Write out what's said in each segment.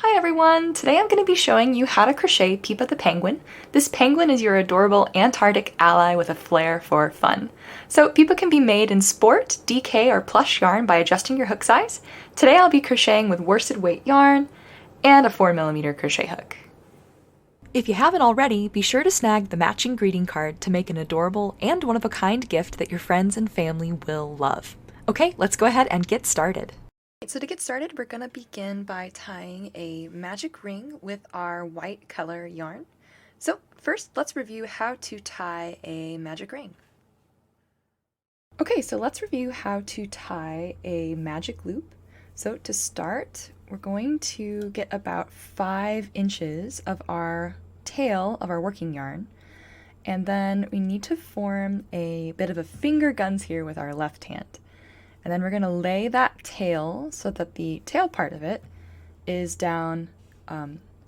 Hi everyone! Today I'm going to be showing you how to crochet Peepa the Penguin. This penguin is your adorable Antarctic ally with a flair for fun. So Peepa can be made in sport, DK, or plush yarn by adjusting your hook size. Today I'll be crocheting with worsted weight yarn and a 4mm crochet hook. If you haven't already, be sure to snag the matching greeting card to make an adorable and one-of-a-kind gift that your friends and family will love. Okay, let's go ahead and get started. So to get started, we're going to begin by tying a magic ring with our white color yarn. So first, let's review how to tie a magic ring. Okay, so let's review how to tie a magic loop. So to start, we're going to get about 5 inches of our tail of our working yarn, and then we need to form a bit of a finger guns here with our left hand. And then we're going to lay that tail so that the tail part of it is down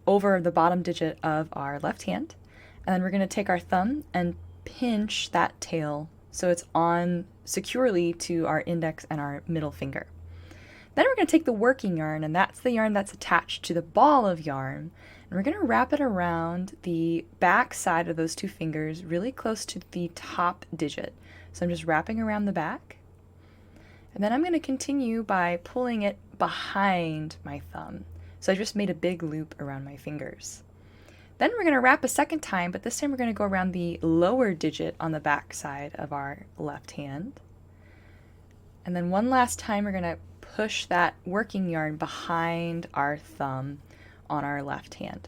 over the bottom digit of our left hand. And then we're going to take our thumb and pinch that tail so it's on securely to our index and our middle finger. Then we're going to take the working yarn, and that's the yarn that's attached to the ball of yarn. And we're going to wrap it around the back side of those 2 fingers really close to the top digit. So I'm just wrapping around the back. And then I'm going to continue by pulling it behind my thumb. So I just made a big loop around my fingers. Then we're going to wrap a second time, but this time we're going to go around the lower digit on the back side of our left hand. And then one last time we're going to push that working yarn behind our thumb on our left hand.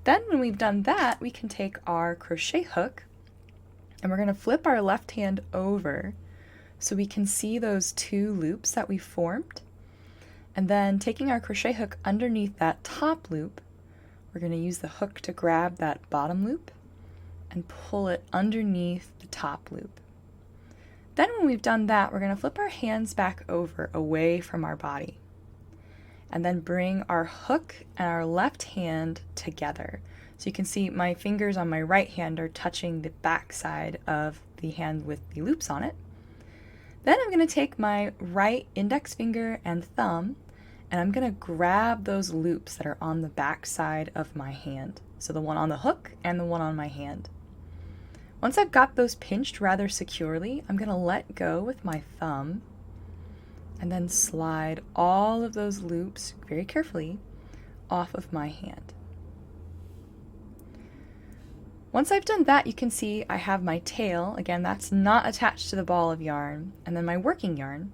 Then when we've done that, we can take our crochet hook and we're going to flip our left hand over so we can see those 2 loops that we formed. And then taking our crochet hook underneath that top loop, we're going to use the hook to grab that bottom loop and pull it underneath the top loop. Then when we've done that, we're going to flip our hands back over away from our body. And then bring our hook and our left hand together. So you can see my fingers on my right hand are touching the back side of the hand with the loops on it. Then I'm going to take my right index finger and thumb, and I'm going to grab those loops that are on the back side of my hand. So the one on the hook and the one on my hand. Once I've got those pinched rather securely, I'm going to let go with my thumb and then slide all of those loops very carefully off of my hand. Once I've done that, you can see I have my tail. Again, that's not attached to the ball of yarn. And then my working yarn.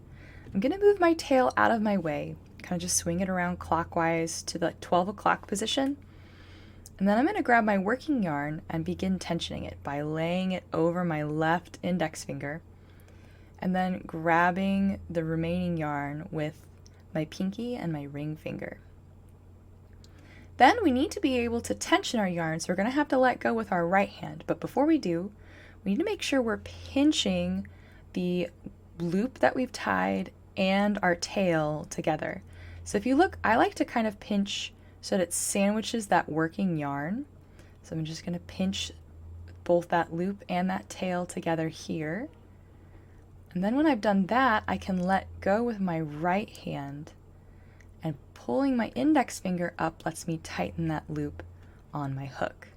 I'm going to move my tail out of my way, kind of just swing it around clockwise to the 12 o'clock position. And then I'm going to grab my working yarn and begin tensioning it by laying it over my left index finger and then grabbing the remaining yarn with my pinky and my ring finger. Then we need to be able to tension our yarn, so we're going to have to let go with our right hand. But before we do, we need to make sure we're pinching the loop that we've tied and our tail together. So if you look, I like to kind of pinch so that it sandwiches that working yarn. So I'm just going to pinch both that loop and that tail together here. And then when I've done that, I can let go with my right hand, and pulling my index finger up lets me tighten that loop on my hook.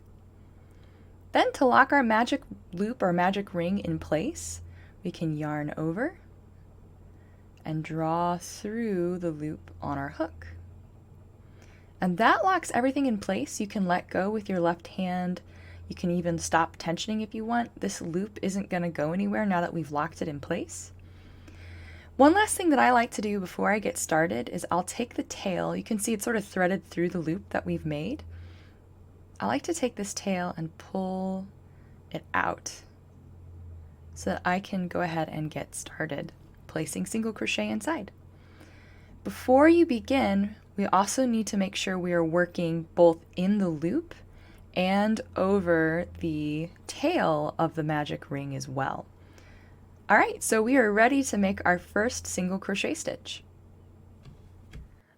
Then to lock our magic loop or magic ring in place, we can yarn over and draw through the loop on our hook. And that locks everything in place. You can let go with your left hand. You can even stop tensioning if you want. This loop isn't going to go anywhere now that we've locked it in place. One last thing that I like to do before I get started is I'll take the tail. You can see it's sort of threaded through the loop that we've made. I like to take this tail and pull it out so that I can go ahead and get started placing single crochet inside. Before you begin, we also need to make sure we are working both in the loop and over the tail of the magic ring as well. Alright, so we are ready to make our first single crochet stitch.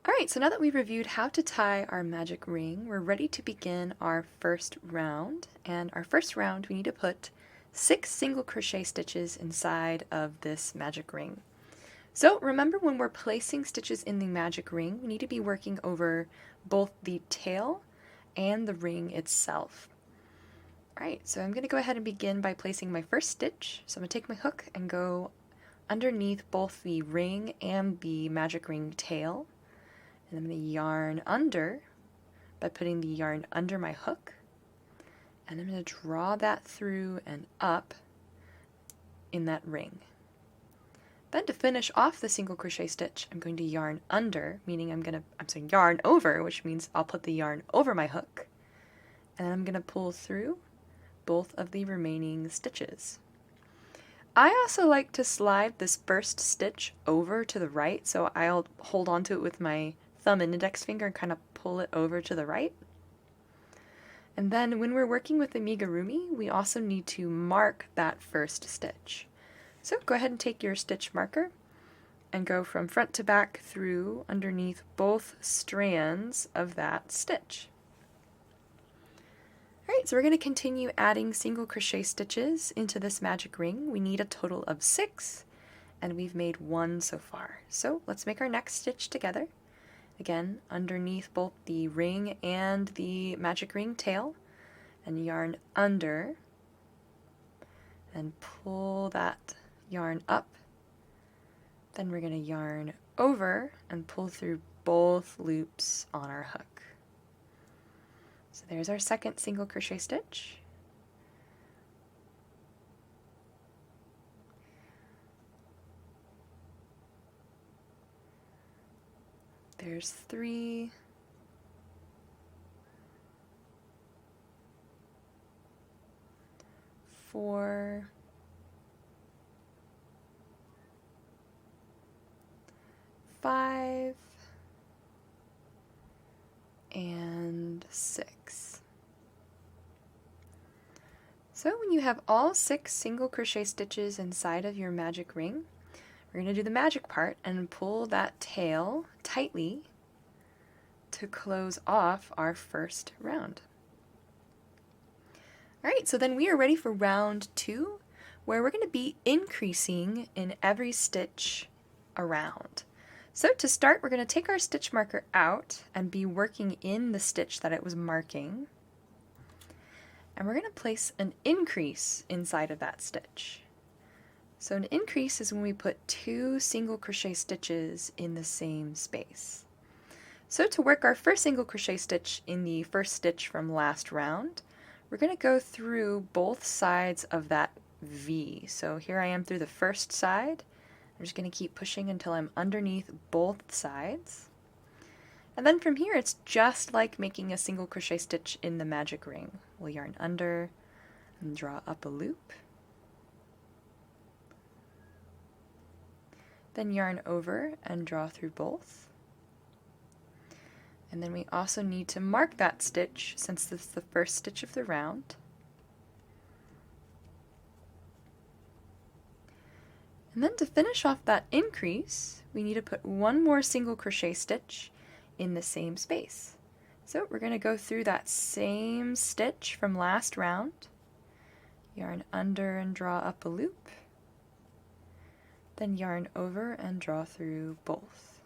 Alright, so now that we've reviewed how to tie our magic ring, we're ready to begin our first round. And our first round, we need to put 6 single crochet stitches inside of this magic ring. So remember, when we're placing stitches in the magic ring, we need to be working over both the tail and the ring itself. Alright, so I'm going to go ahead and begin by placing my first stitch. So I'm going to take my hook and go underneath both the ring and the magic ring tail. And I'm going to yarn under by putting the yarn under my hook. And I'm going to draw that through and up in that ring. Then to finish off the single crochet stitch, I'm going to yarn under, meaning I'm saying yarn over, which means I'll put the yarn over my hook. And I'm going to pull through both of the remaining stitches. I also like to slide this first stitch over to the right, so I'll hold onto it with my thumb and index finger and kind of pull it over to the right. And then when we're working with Amigurumi, we also need to mark that first stitch. So go ahead and take your stitch marker and go from front to back through underneath both strands of that stitch. Alright, so we're going to continue adding single crochet stitches into this magic ring. We need a total of 6, and we've made 1 so far. So let's make our next stitch together. Again, underneath both the ring and the magic ring tail, and yarn under, and pull that yarn up. Then we're going to yarn over and pull through both loops on our hook. So there's our second single crochet stitch. There's 3. 4. 5. And 6. So when you have all 6 single crochet stitches inside of your magic ring, we're going to do the magic part and pull that tail tightly to close off our first round. Alright, so then we are ready for round 2, where we're going to be increasing in every stitch around. So to start, we're going to take our stitch marker out and be working in the stitch that it was marking. And we're going to place an increase inside of that stitch. So an increase is when we put 2 single crochet stitches in the same space. So to work our first single crochet stitch in the first stitch from last round, we're going to go through both sides of that V. So here I am through the first side. I'm just going to keep pushing until I'm underneath both sides. And then from here it's just like making a single crochet stitch in the magic ring. We'll yarn under and draw up a loop. Then yarn over and draw through both. And then we also need to mark that stitch since this is the first stitch of the round. And then to finish off that increase, we need to put 1 more single crochet stitch in the same space. So we're going to go through that same stitch from last round, yarn under and draw up a loop, then yarn over and draw through both.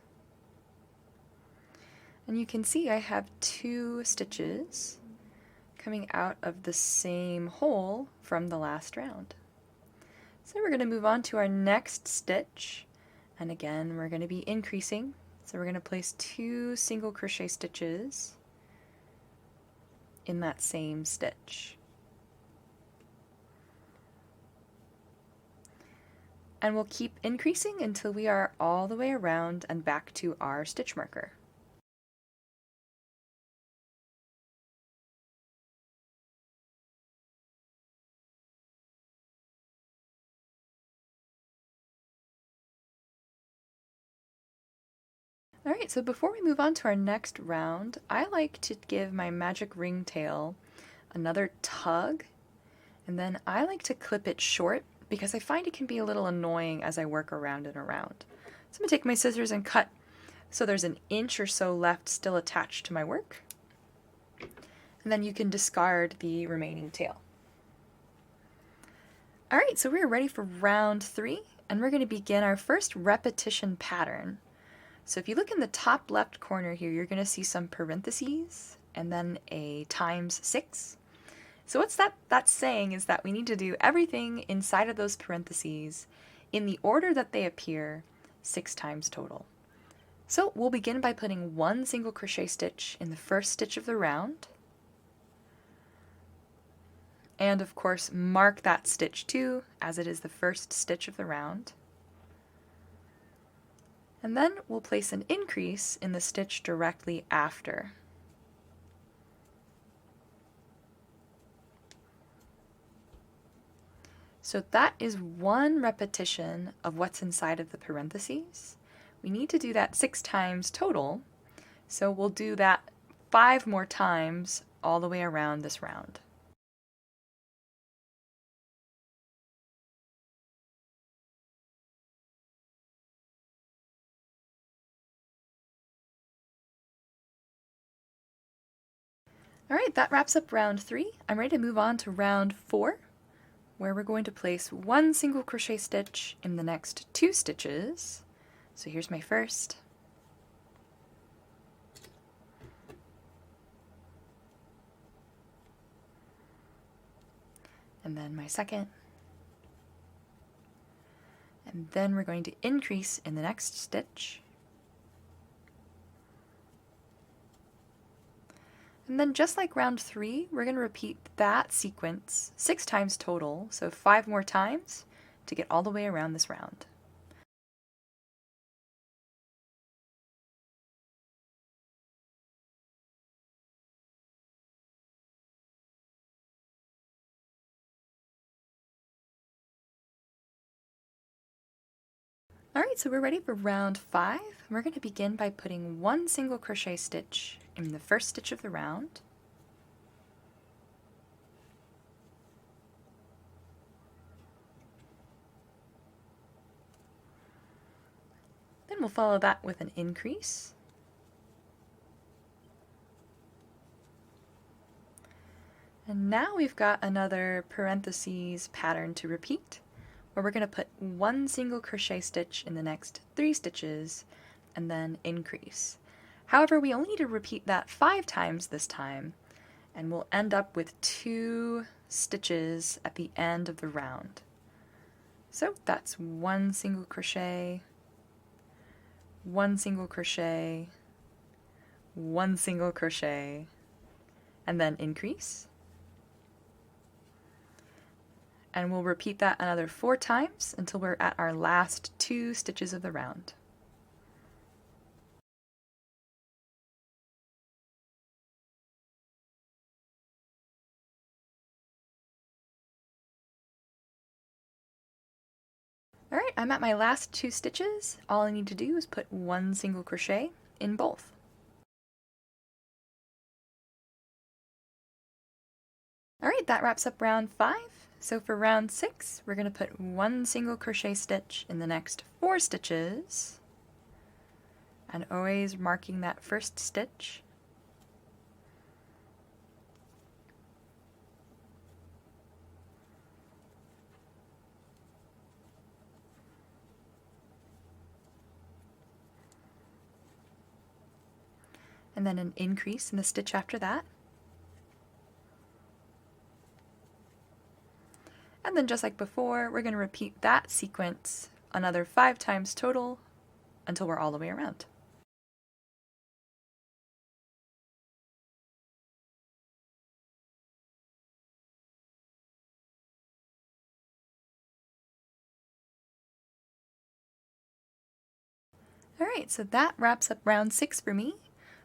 And you can see I have 2 stitches coming out of the same hole from the last round. So we're going to move on to our next stitch, and again we're going to be increasing. So we're going to place 2 single crochet stitches in that same stitch. And we'll keep increasing until we are all the way around and back to our stitch marker. Alright, so before we move on to our next round, I like to give my magic ring tail another tug, and then I like to clip it short because I find it can be a little annoying as I work around and around. So I'm going to take my scissors and cut so there's an inch or so left still attached to my work, and then you can discard the remaining tail. Alright, so we're ready for round 3, and we're going to begin our first repetition pattern. So if you look in the top left corner here, you're going to see some parentheses and then a times 6. So what's that's saying is that we need to do everything inside of those parentheses in the order that they appear 6 times total. So we'll begin by putting 1 single crochet stitch in the first stitch of the round. And of course, mark that stitch too, as it is the first stitch of the round. And then we'll place an increase in the stitch directly after. So that is 1 repetition of what's inside of the parentheses. We need to do that 6 times total, so we'll do that 5 more times all the way around this round. Alright, that wraps up round 3. I'm ready to move on to round 4, where we're going to place 1 single crochet stitch in the next 2 stitches. So here's my first. And then my second. And then we're going to increase in the next stitch. And then just like round 3, we're going to repeat that sequence 6 times total, so 5 more times to get all the way around this round. Alright, so we're ready for round 5. We're going to begin by putting 1 single crochet stitch in the first stitch of the round. Then we'll follow that with an increase. And now we've got another parentheses pattern to repeat, where we're going to put 1 single crochet stitch in the next 3 stitches and then increase. However, we only need to repeat that 5 times this time, and we'll end up with 2 stitches at the end of the round. So that's 1 single crochet, 1 single crochet, 1 single crochet, and then increase. And we'll repeat that another 4 times until we're at our last 2 stitches of the round. Alright, I'm at my last 2 stitches. All I need to do is put 1 single crochet in both. Alright, that wraps up round 5. So for round 6, we're going to put 1 single crochet stitch in the next 4 stitches, and always marking that first stitch. And then an increase in the stitch after that. And then just like before, we're going to repeat that sequence another 5 times total until we're all the way around. Alright, so that wraps up round 6 for me.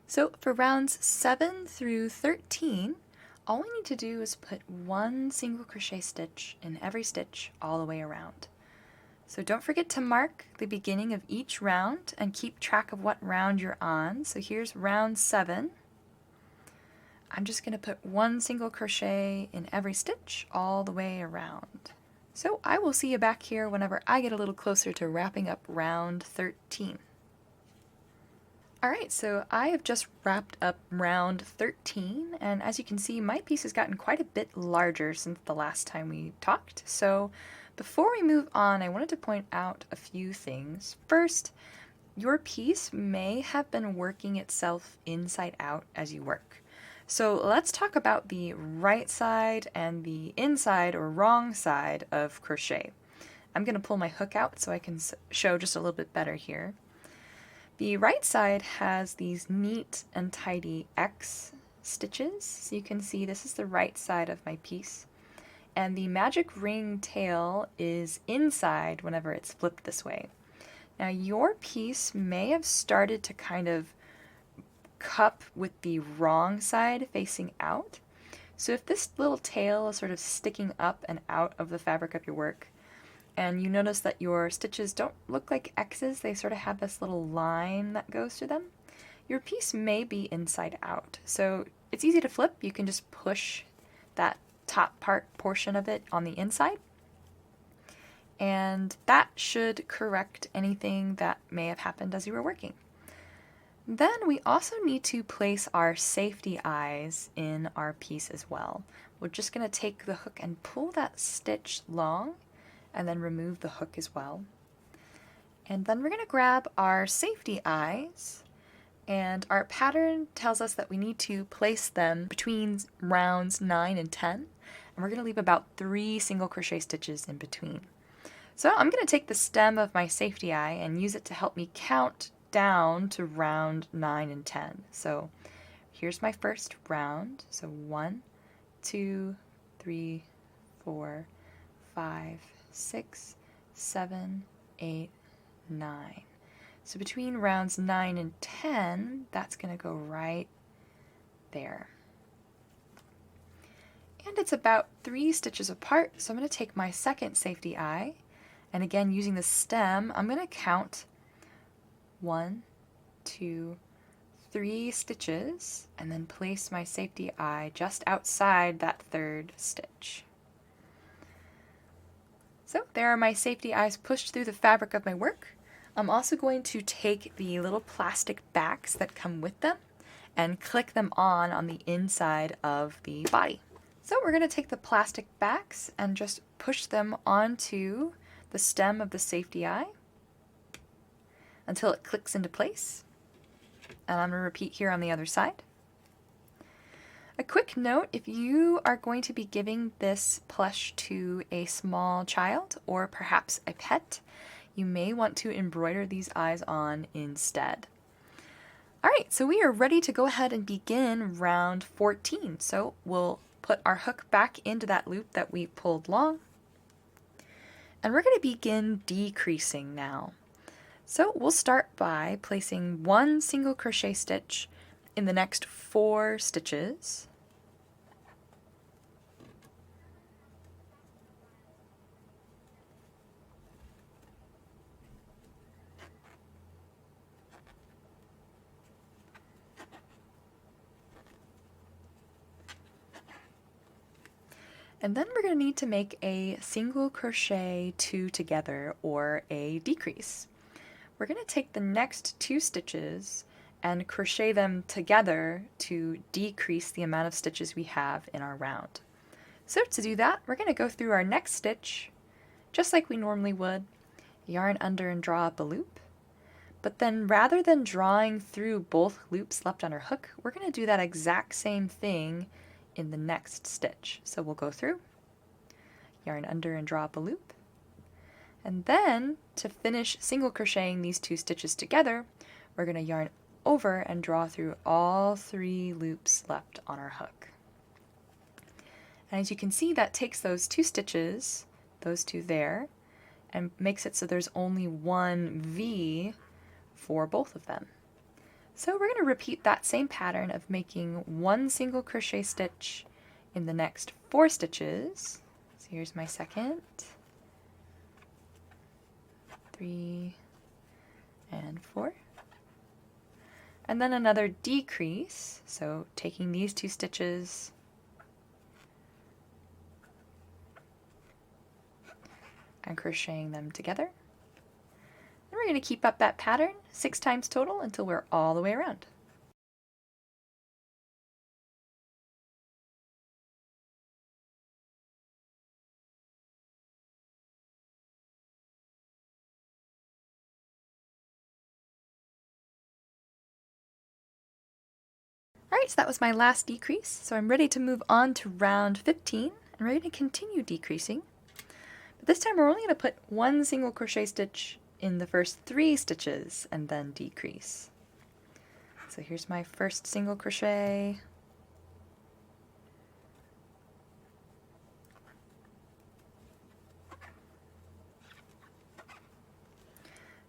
So for rounds 7 through 13, all we need to do is put 1 single crochet stitch in every stitch all the way around. So don't forget to mark the beginning of each round and keep track of what round you're on. So here's round 7. I'm just going to put 1 single crochet in every stitch all the way around. So I will see you back here whenever I get a little closer to wrapping up round 13. Alright, so I have just wrapped up round 13, and as you can see, my piece has gotten quite a bit larger since the last time we talked. So Before we move on, I wanted to point out a few things. First, your piece may have been working itself inside out as you work. So let's talk about the right side and the inside or wrong side of crochet. I'm going to pull my hook out so I can show just a little bit better here. The right side has these neat and tidy X stitches. So you can see this is the right side of my piece. And the magic ring tail is inside whenever it's flipped this way. Now your piece may have started to kind of cup with the wrong side facing out. So if this little tail is sort of sticking up and out of the fabric of your work, and you notice that your stitches don't look like X's, they sort of have this little line that goes through them, your piece may be inside out. So it's easy to flip. You can just push that top portion of it on the inside, and that should correct anything that may have happened as you were working. Then we also need to place our safety eyes in our piece as well. We're just going to take the hook and pull that stitch long and then remove the hook as well. And then we're going to grab our safety eyes, and our pattern tells us that we need to place them between rounds 9 and 10, and we're going to leave about 3 single crochet stitches in between. So I'm going to take the stem of my safety eye and use it to help me count down to round 9 and 10. So here's my first round. So 1, 2, 3, 4, 5, 6, 7, 8, 9. So between rounds 9 and 10, that's going to go right there. And it's about 3 stitches apart, so I'm going to take my second safety eye, and again using the stem, I'm going to count 1, 2, 3 stitches, and then place my safety eye just outside that third stitch. So there are my safety eyes pushed through the fabric of my work. I'm also going to take the little plastic backs that come with them and click them on the inside of the body. So we're going to take the plastic backs and just push them onto the stem of the safety eye until it clicks into place. And I'm going to repeat here on the other side. A quick note, if you are going to be giving this plush to a small child or perhaps a pet, you may want to embroider these eyes on instead. Alright, so we are ready to go ahead and begin round 14. So we'll put our hook back into that loop that we pulled long, and we're going to begin decreasing now. So we'll start by placing 1 single crochet stitch in the next 4 stitches. And then we're going to need to make a single crochet 2 together, or a decrease. We're going to take the next 2 stitches and crochet them together to decrease the amount of stitches we have in our round. So to do that, we're going to go through our next stitch just like we normally would, yarn under and draw up a loop. But then rather than drawing through both loops left on our hook, we're going to do that exact same thing in the next stitch. So we'll go through, yarn under and draw up a loop, and then to finish single crocheting these 2 stitches together, we're going to yarn over and draw through all 3 loops left on our hook. And as you can see, that takes those 2 stitches, those 2 there, and makes it so there's only 1 V for both of them. So we're going to repeat that same pattern of making 1 single crochet stitch in the next 4 stitches. So here's my second, 3, and 4. And then another decrease, so taking these 2 stitches and crocheting them together. And we're going to keep up that pattern 6 times total until we're all the way around. Alright, so that was my last decrease, so I'm ready to move on to round 15 and ready to continue decreasing. But this time we're only going to put one single crochet stitch in the first 3 stitches and then decrease. So here's my first single crochet.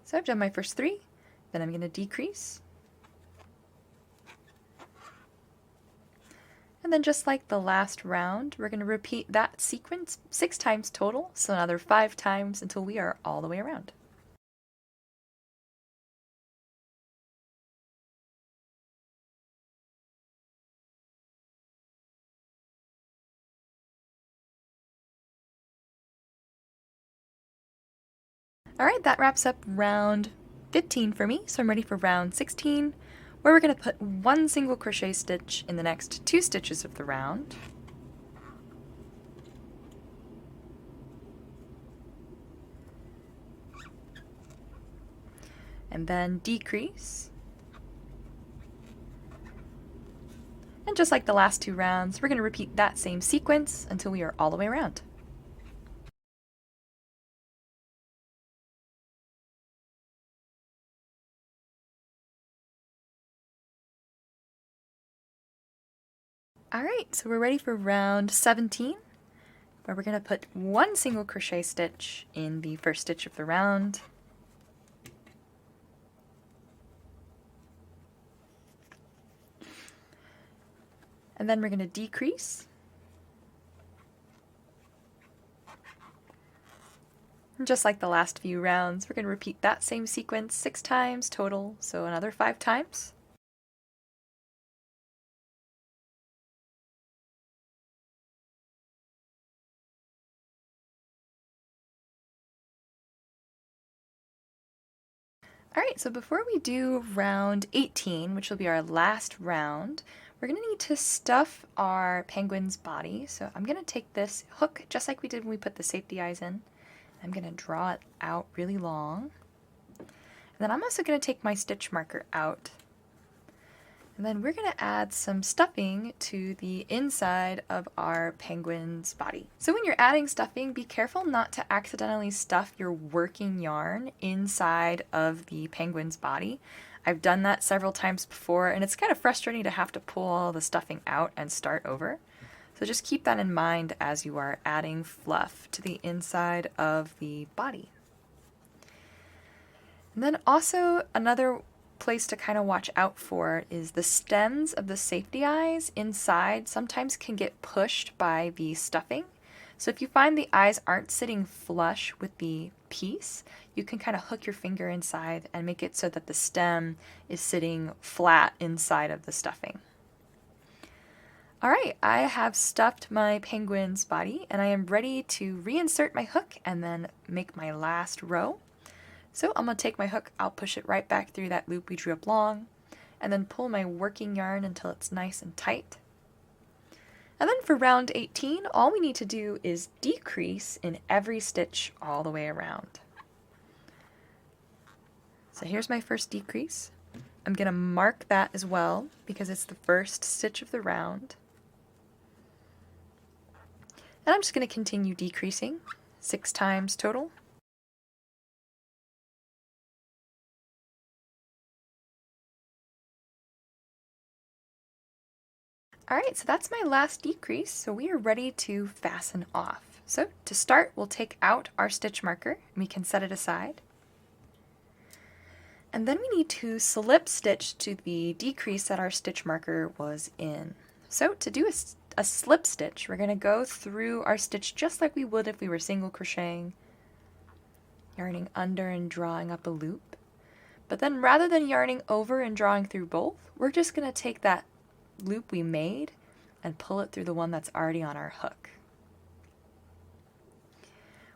So I've done my first 3, then I'm going to decrease. And then just like the last round, we're going to repeat that sequence 6 times total, so another 5 times until we are all the way around. Alright, that wraps up round 15 for me, so I'm ready for round 16, where we're going to put one single crochet stitch in the next 2 stitches of the round. And then decrease. And just like the last 2 rounds, we're going to repeat that same sequence until we are all the way around. Alright, so we're ready for round 17, where we're going to put one single crochet stitch in the first stitch of the round. And then we're going to decrease. And just like the last few rounds, we're going to repeat that same sequence 6 times total, so another 5 times. Alright, so before we do round 18, which will be our last round, we're going to need to stuff our penguin's body. So I'm going to take this hook, just like we did when we put the safety eyes in. I'm going to draw it out really long. And then I'm also going to take my stitch marker out. And then we're going to add some stuffing to the inside of our penguin's body. So when you're adding stuffing, be careful not to accidentally stuff your working yarn inside of the penguin's body. I've done that several times before, and it's kind of frustrating to have to pull all the stuffing out and start over. So just keep that in mind as you are adding fluff to the inside of the body. And then also another place to kind of watch out for is the stems of the safety eyes inside sometimes can get pushed by the stuffing. So if you find the eyes aren't sitting flush with the piece, you can kind of hook your finger inside and make it so that the stem is sitting flat inside of the stuffing. Alright, I have stuffed my penguin's body and I am ready to reinsert my hook and then make my last row. So I'm going to take my hook, I'll push it right back through that loop we drew up long, and then pull my working yarn until it's nice and tight. And then for round 18, all we need to do is decrease in every stitch all the way around. So here's my first decrease. I'm going to mark that as well because it's the first stitch of the round. And I'm just going to continue decreasing 6 times total. Alright, so that's my last decrease, so we are ready to fasten off. So to start, we'll take out our stitch marker, and we can set it aside. And then we need to slip stitch to the decrease that our stitch marker was in. So to do a slip stitch, we're going to go through our stitch just like we would if we were single crocheting, yarning under and drawing up a loop. But then rather than yarning over and drawing through both, we're just going to take that loop we made and pull it through the one that's already on our hook.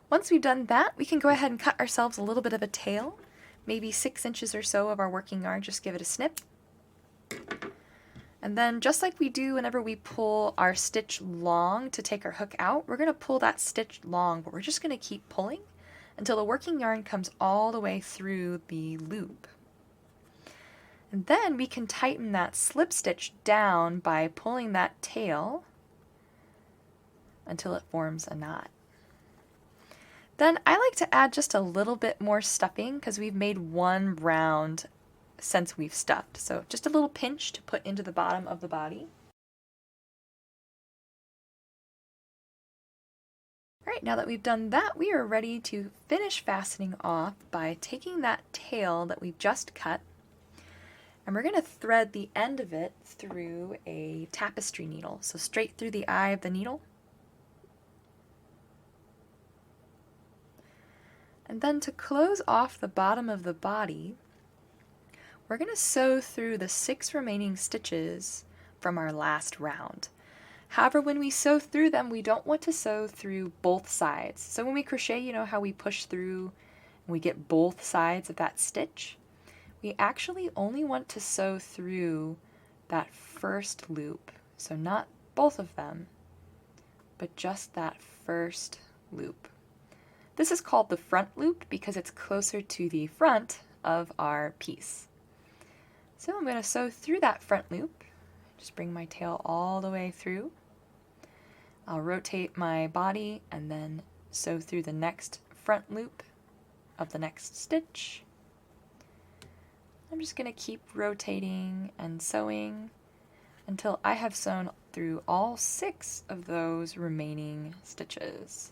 Once we've done that, we can go ahead and cut ourselves a little bit of a tail, maybe 6 inches or so of our working yarn, just give it a snip. And then just like we do whenever we pull our stitch long to take our hook out, we're going to pull that stitch long, but we're just going to keep pulling until the working yarn comes all the way through the loop. And then we can tighten that slip stitch down by pulling that tail until it forms a knot. Then I like to add just a little bit more stuffing because we've made one round since we've stuffed. So just a little pinch to put into the bottom of the body. Alright, now that we've done that, we are ready to finish fastening off by taking that tail that we've just cut, and we're going to thread the end of it through a tapestry needle, so straight through the eye of the needle. And then to close off the bottom of the body, we're going to sew through the 6 remaining stitches from our last round. However, when we sew through them, we don't want to sew through both sides. So when we crochet, you know how we push through and we get both sides of that stitch? We actually only want to sew through that first loop. So not both of them, but just that first loop. This is called the front loop because it's closer to the front of our piece. So I'm going to sew through that front loop. Just bring my tail all the way through. I'll rotate my body and then sew through the next front loop of the next stitch. I'm just going to keep rotating and sewing until I have sewn through all 6 of those remaining stitches.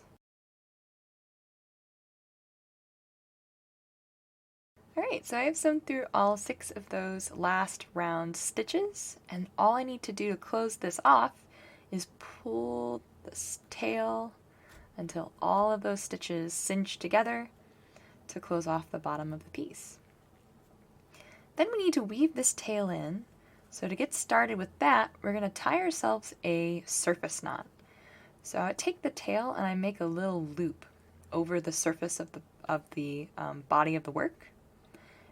Alright, so I have sewn through all 6 of those last round stitches, and all I need to do to close this off is pull this tail until all of those stitches cinch together to close off the bottom of the piece. Then we need to weave this tail in. So to get started with that, we're going to tie ourselves a surface knot. So I take the tail and I make a little loop over the surface of the body of the work.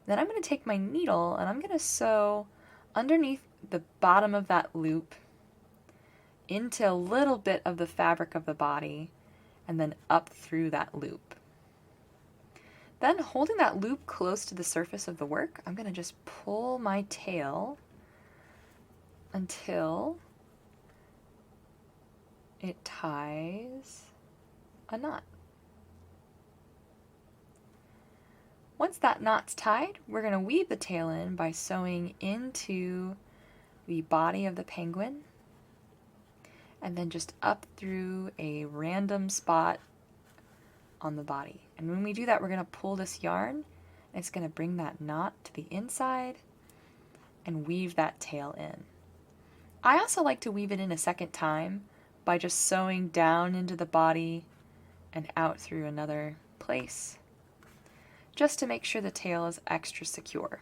Then I'm going to take my needle and I'm going to sew underneath the bottom of that loop into a little bit of the fabric of the body and then up through that loop. Then holding that loop close to the surface of the work, I'm going to just pull my tail until it ties a knot. Once that knot's tied, we're going to weave the tail in by sewing into the body of the penguin and then just up through a random spot on the body. And when we do that, we're going to pull this yarn and it's going to bring that knot to the inside and weave that tail in. I also like to weave it in a second time by just sewing down into the body and out through another place, just to make sure the tail is extra secure.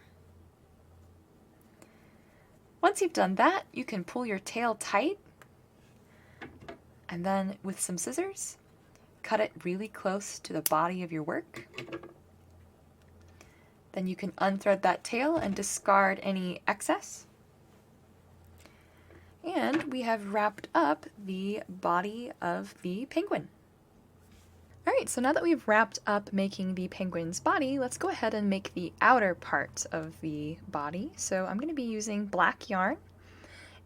Once you've done that, you can pull your tail tight and then with some scissors, cut it really close to the body of your work. Then you can unthread that tail and discard any excess. And we have wrapped up the body of the penguin. Alright, so now that we've wrapped up making the penguin's body, let's go ahead and make the outer part of the body. So I'm going to be using black yarn,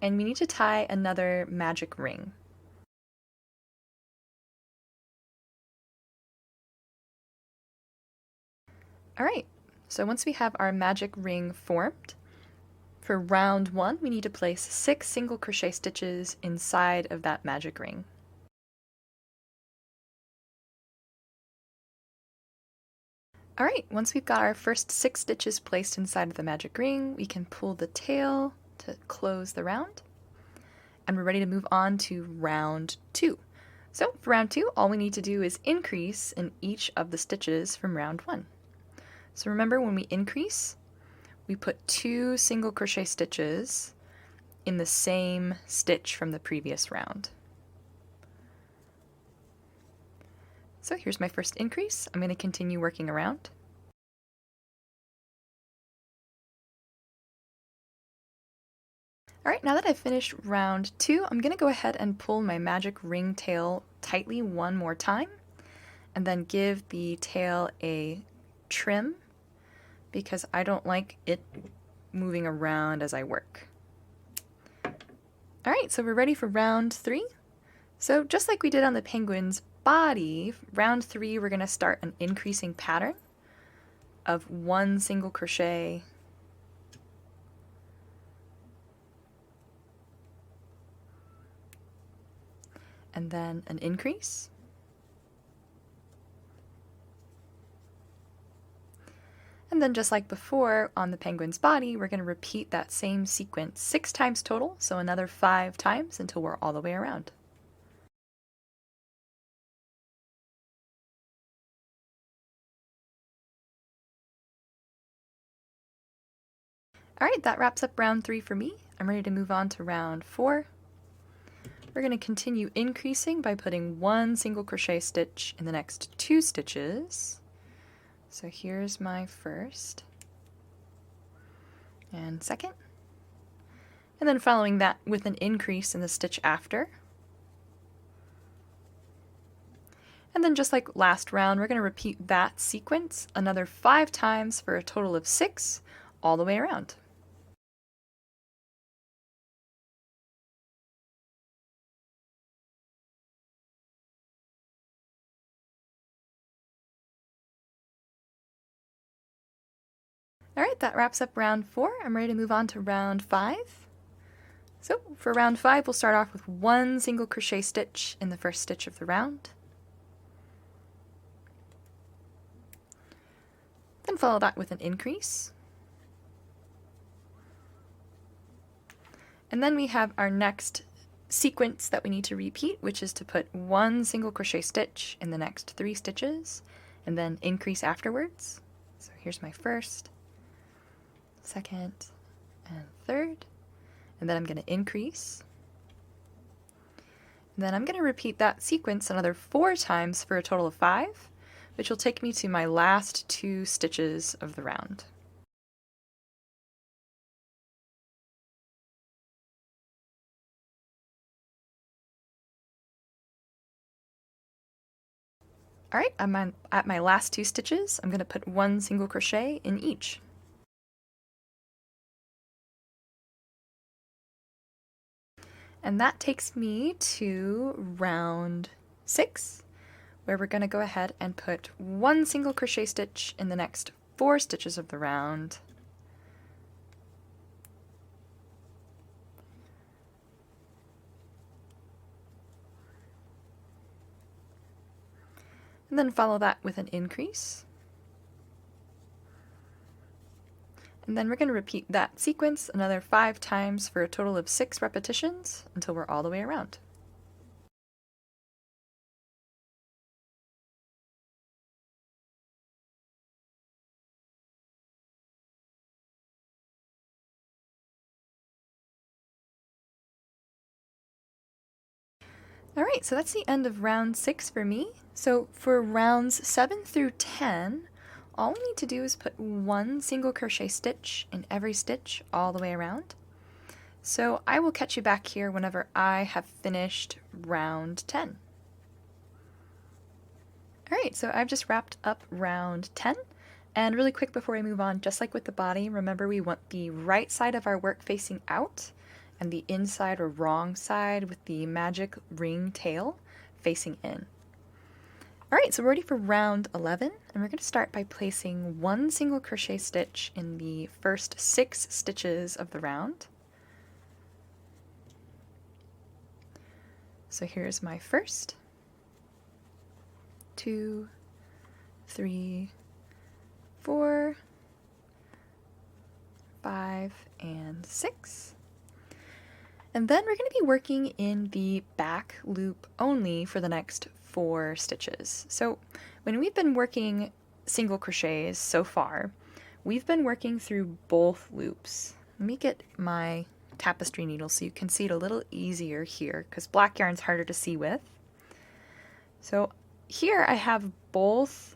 and we need to tie another magic ring. Alright, so once we have our magic ring formed, for round 1 we need to place 6 single crochet stitches inside of that magic ring. Alright, once we've got our first 6 stitches placed inside of the magic ring, we can pull the tail to close the round, and we're ready to move on to round 2. So for round 2, all we need to do is increase in each of the stitches from round 1. So remember, when we increase, we put 2 single crochet stitches in the same stitch from the previous round. So here's my first increase. I'm going to continue working around. Alright, now that I've finished round 2, I'm going to go ahead and pull my magic ring tail tightly one more time, and then give the tail a trim, because I don't like it moving around as I work. Alright, so we're ready for round 3. So just like we did on the penguin's body, round 3 we're going to start an increasing pattern of 1 single crochet, and then an increase, and then just like before on the penguin's body, we're going to repeat that same sequence 6 times total, so another 5 times until we're all the way around. Alright, that wraps up round 3 for me. I'm ready to move on to round 4. We're going to continue increasing by putting 1 single crochet stitch in the next 2 stitches. So here's my first and second, and then following that with an increase in the stitch after. And then just like last round, we're going to repeat that sequence another 5 times for a total of 6 all the way around. Alright, that wraps up round 4. I'm ready to move on to round 5. So for round 5, we'll start off with 1 single crochet stitch in the first stitch of the round. Then follow that with an increase. And then we have our next sequence that we need to repeat, which is to put 1 single crochet stitch in the next 3 stitches and then increase afterwards. So here's my first, second, and third, and then I'm going to increase. And then I'm going to repeat that sequence another 4 times for a total of 5, which will take me to my last 2 stitches of the round. Alright, I'm at my last 2 stitches. I'm going to put 1 single crochet in each. And that takes me to round 6, where we're going to go ahead and put 1 single crochet stitch in the next 4 stitches of the round. And then follow that with an increase. And then we're going to repeat that sequence another 5 times for a total of 6 repetitions until we're all the way around. Alright, so that's the end of round 6 for me. So for rounds 7 through 10, all we need to do is put 1 single crochet stitch in every stitch all the way around. So I will catch you back here whenever I have finished round 10. Alright, so I've just wrapped up round 10. And really quick before we move on, just like with the body, remember we want the right side of our work facing out and the inside or wrong side with the magic ring tail facing in. Alright, so we're ready for round 11, and we're going to start by placing 1 single crochet stitch in the first 6 stitches of the round. So here's my first, 2, 3, 4, 5, and 6. And then we're going to be working in the back loop only for the next 4 stitches. So when we've been working single crochets so far, we've been working through both loops. Let me get my tapestry needle so you can see it a little easier here, because black yarn's harder to see with. So here I have both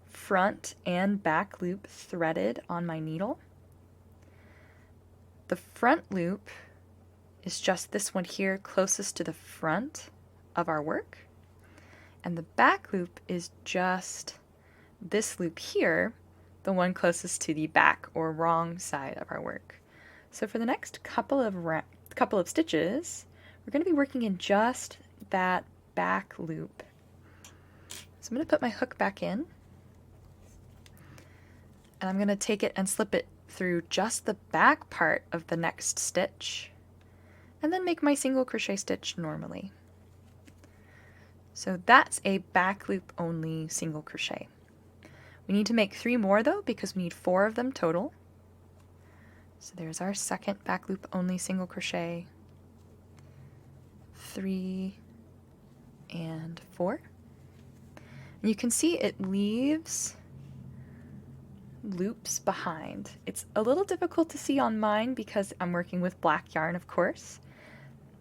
front and back loop threaded on my needle. The front loop is just this one here closest to the front of our work, and the back loop is just this loop here the one closest to the back or wrong side of our work. So for the next couple of stitches, we're going to be working in just that back loop. So I'm going to put my hook back in, and I'm going to take it and slip it through just the back part of the next stitch, and then make my single crochet stitch normally. So that's a back loop only single crochet. We need to make 3 more though, because we need 4 of them total. So there's our second back loop only single crochet, 3 and 4. And you can see it leaves loops behind. It's a little difficult to see on mine because I'm working with black yarn, of course,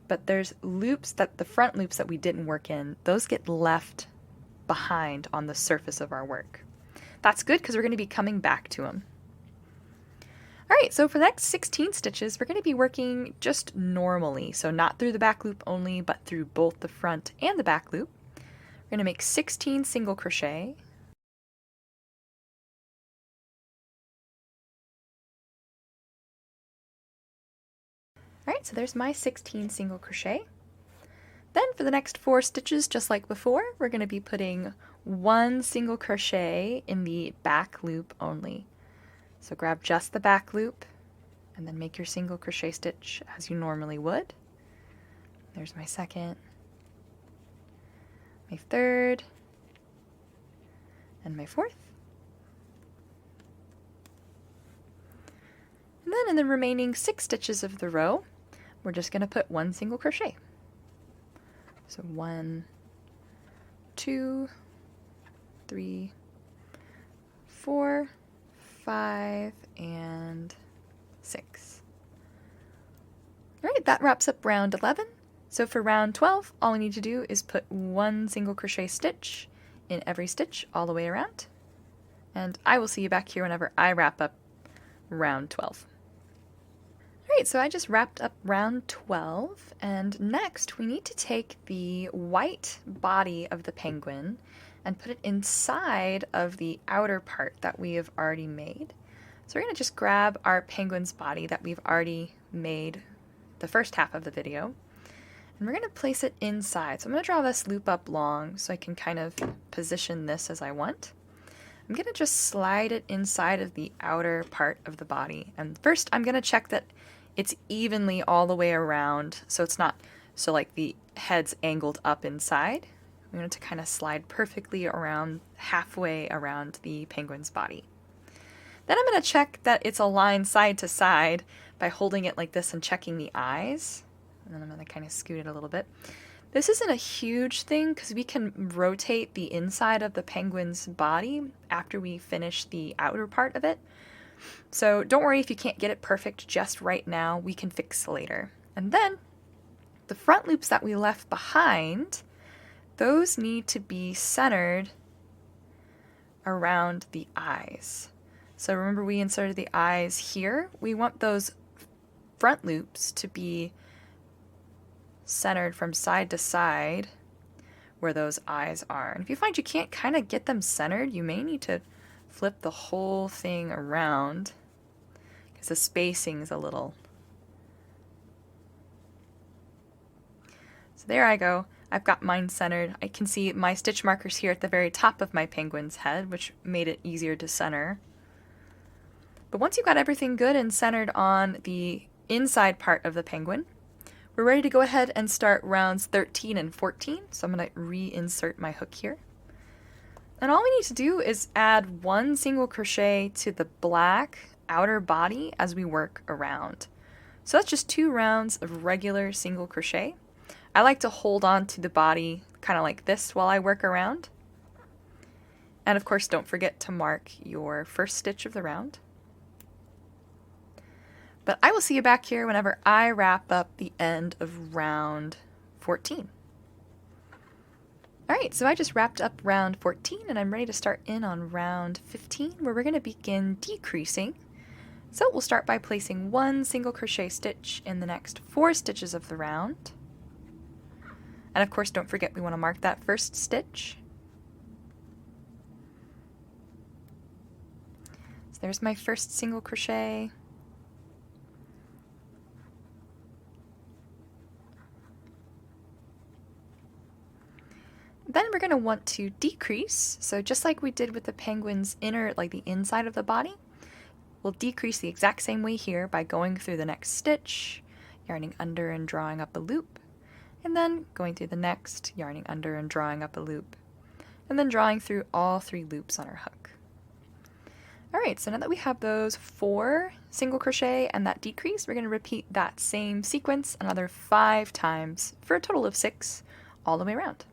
but there's loops, that the front loops that we didn't work in, those get left behind on the surface of our work. That's good because we're going to be coming back to them. Alright, so for the next 16 stitches, we're going to be working just normally, so not through the back loop only, but through both the front and the back loop. We're going to make 16 single crochet, alright, so there's my 16 single crochet. Then for the next 4 stitches, just like before, we're going to be putting 1 single crochet in the back loop only. So grab just the back loop and then make your single crochet stitch as you normally would. There's my second, my third, and my fourth. And then in the remaining 6 stitches of the row, we're just going to put 1 single crochet. So 1, 2, 3, 4, 5, and 6. Alright, that wraps up round 11. So for round 12, all we need to do is put 1 single crochet stitch in every stitch all the way around. And I will see you back here whenever I wrap up round 12. Alright, so I just wrapped up round 12, and next we need to take the white body of the penguin and put it inside of the outer part that we have already made. So we're going to just grab our penguin's body that we've already made the first half of the video, and we're going to place it inside. So I'm going to draw this loop up long so I can kind of position this as I want. I'm going to just slide it inside of the outer part of the body, and first I'm going to check that it's evenly all the way around, so it's not so like the head's angled up inside. I'm going to kind of slide perfectly around, halfway around the penguin's body. Then I'm going to check that it's aligned side to side by holding it like this and checking the eyes. And then I'm going to kind of scoot it a little bit. This isn't a huge thing because we can rotate the inside of the penguin's body after we finish the outer part of it. So don't worry if you can't get it perfect just right now, we can fix later. And then the front loops that we left behind, those need to be centered around the eyes. So remember we inserted the eyes here. We want those front loops to be centered from side to side where those eyes are. And if you find you can't kind of get them centered, you may need to flip the whole thing around because the spacing is a little. So there I go. I've got mine centered. I can see my stitch markers here at the very top of my penguin's head, which made it easier to center. But once you've got everything good and centered on the inside part of the penguin, we're ready to go ahead and start rounds 13 and 14. So I'm going to reinsert my hook here. And all we need to do is add 1 single crochet to the black outer body as we work around. So that's just 2 rounds of regular single crochet. I like to hold on to the body kind of like this while I work around. And of course, don't forget to mark your first stitch of the round. But I will see you back here whenever I wrap up the end of round 14. Alright, so I just wrapped up round 14 and I'm ready to start in on round 15 where we're going to begin decreasing. So we'll start by placing 1 single crochet stitch in the next 4 stitches of the round. And of course, don't forget we want to mark that first stitch. there's my first single crochet. Then we're going to want to decrease, so just like we did with the penguin's inner, like the inside of the body, we'll decrease the exact same way here by going through the next stitch, yarning under and drawing up a loop, and then going through the next, yarning under and drawing up a loop, and then drawing through all 3 loops on our hook. Alright, so now that we have those 4 single crochet and that decrease, we're going to repeat that same sequence another 5 times for a total of 6 all the way around.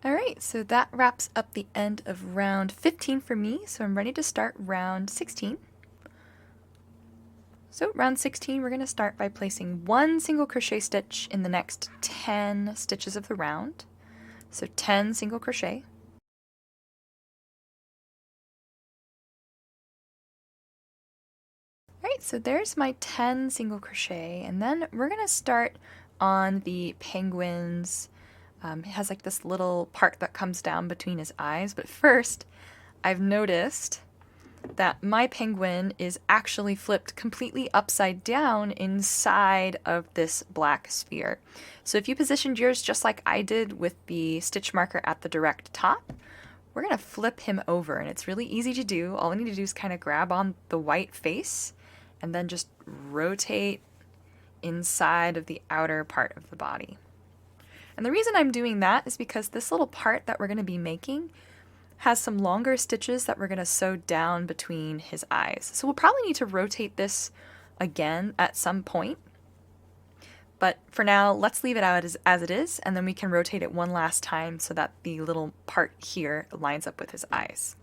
Alright, so that wraps up the end of round 15 for me, so I'm ready to start round 16. So round 16, we're going to start by placing 1 single crochet stitch in the next 10 stitches of the round. So 10 single crochet. Alright, so there's my 10 single crochet, and then we're going to start on the penguin's it has like this little part that comes down between his eyes, but first I've noticed that my penguin is actually flipped completely upside down inside of this black sphere. So if you positioned yours just like I did with the stitch marker at the direct top, we're going to flip him over, and it's really easy to do. All we need to do is kind of grab on the white face and then just rotate inside of the outer part of the body. And the reason I'm doing that is because this little part that we're going to be making has some longer stitches that we're going to sew down between his eyes. So we'll probably need to rotate this again at some point. But for now, let's leave it out as it is, and then we can rotate it one last time so that the little part here lines up with his eyes.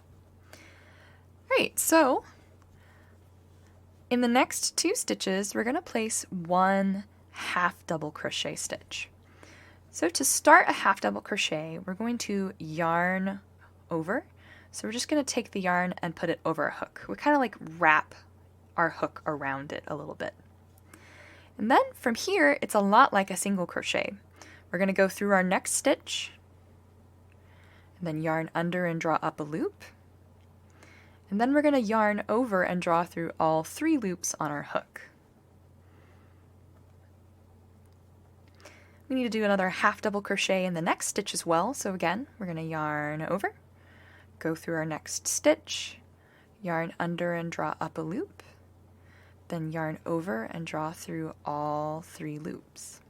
Alright, so in the next 2 stitches, we're going to place 1 half double crochet stitch. So to start a half double crochet, we're going to yarn over. So we're just going to take the yarn and put it over a hook. We kind of like wrap our hook around it a little bit. And then from here, it's a lot like a single crochet. We're going to go through our next stitch, and then yarn under and draw up a loop. And then we're going to yarn over and draw through all 3 loops on our hook. We need to do another half double crochet in the next stitch as well. So again, we're going to yarn over, go through our next stitch, yarn under and draw up a loop, then yarn over and draw through all 3 loops.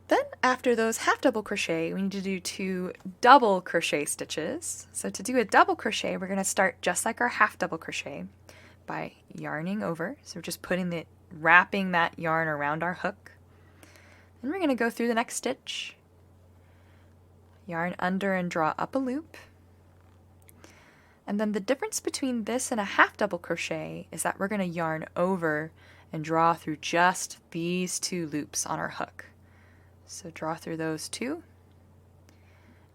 Then after those half double crochet, we need to do 2 double crochet stitches. So to do a double crochet, we're going to start just like our half double crochet by yarning over. So we're just wrapping that yarn around our hook. Then we're going to go through the next stitch, yarn under and draw up a loop. And then the difference between this and a half double crochet is that we're going to yarn over and draw through just these 2 loops on our hook. So draw through those 2.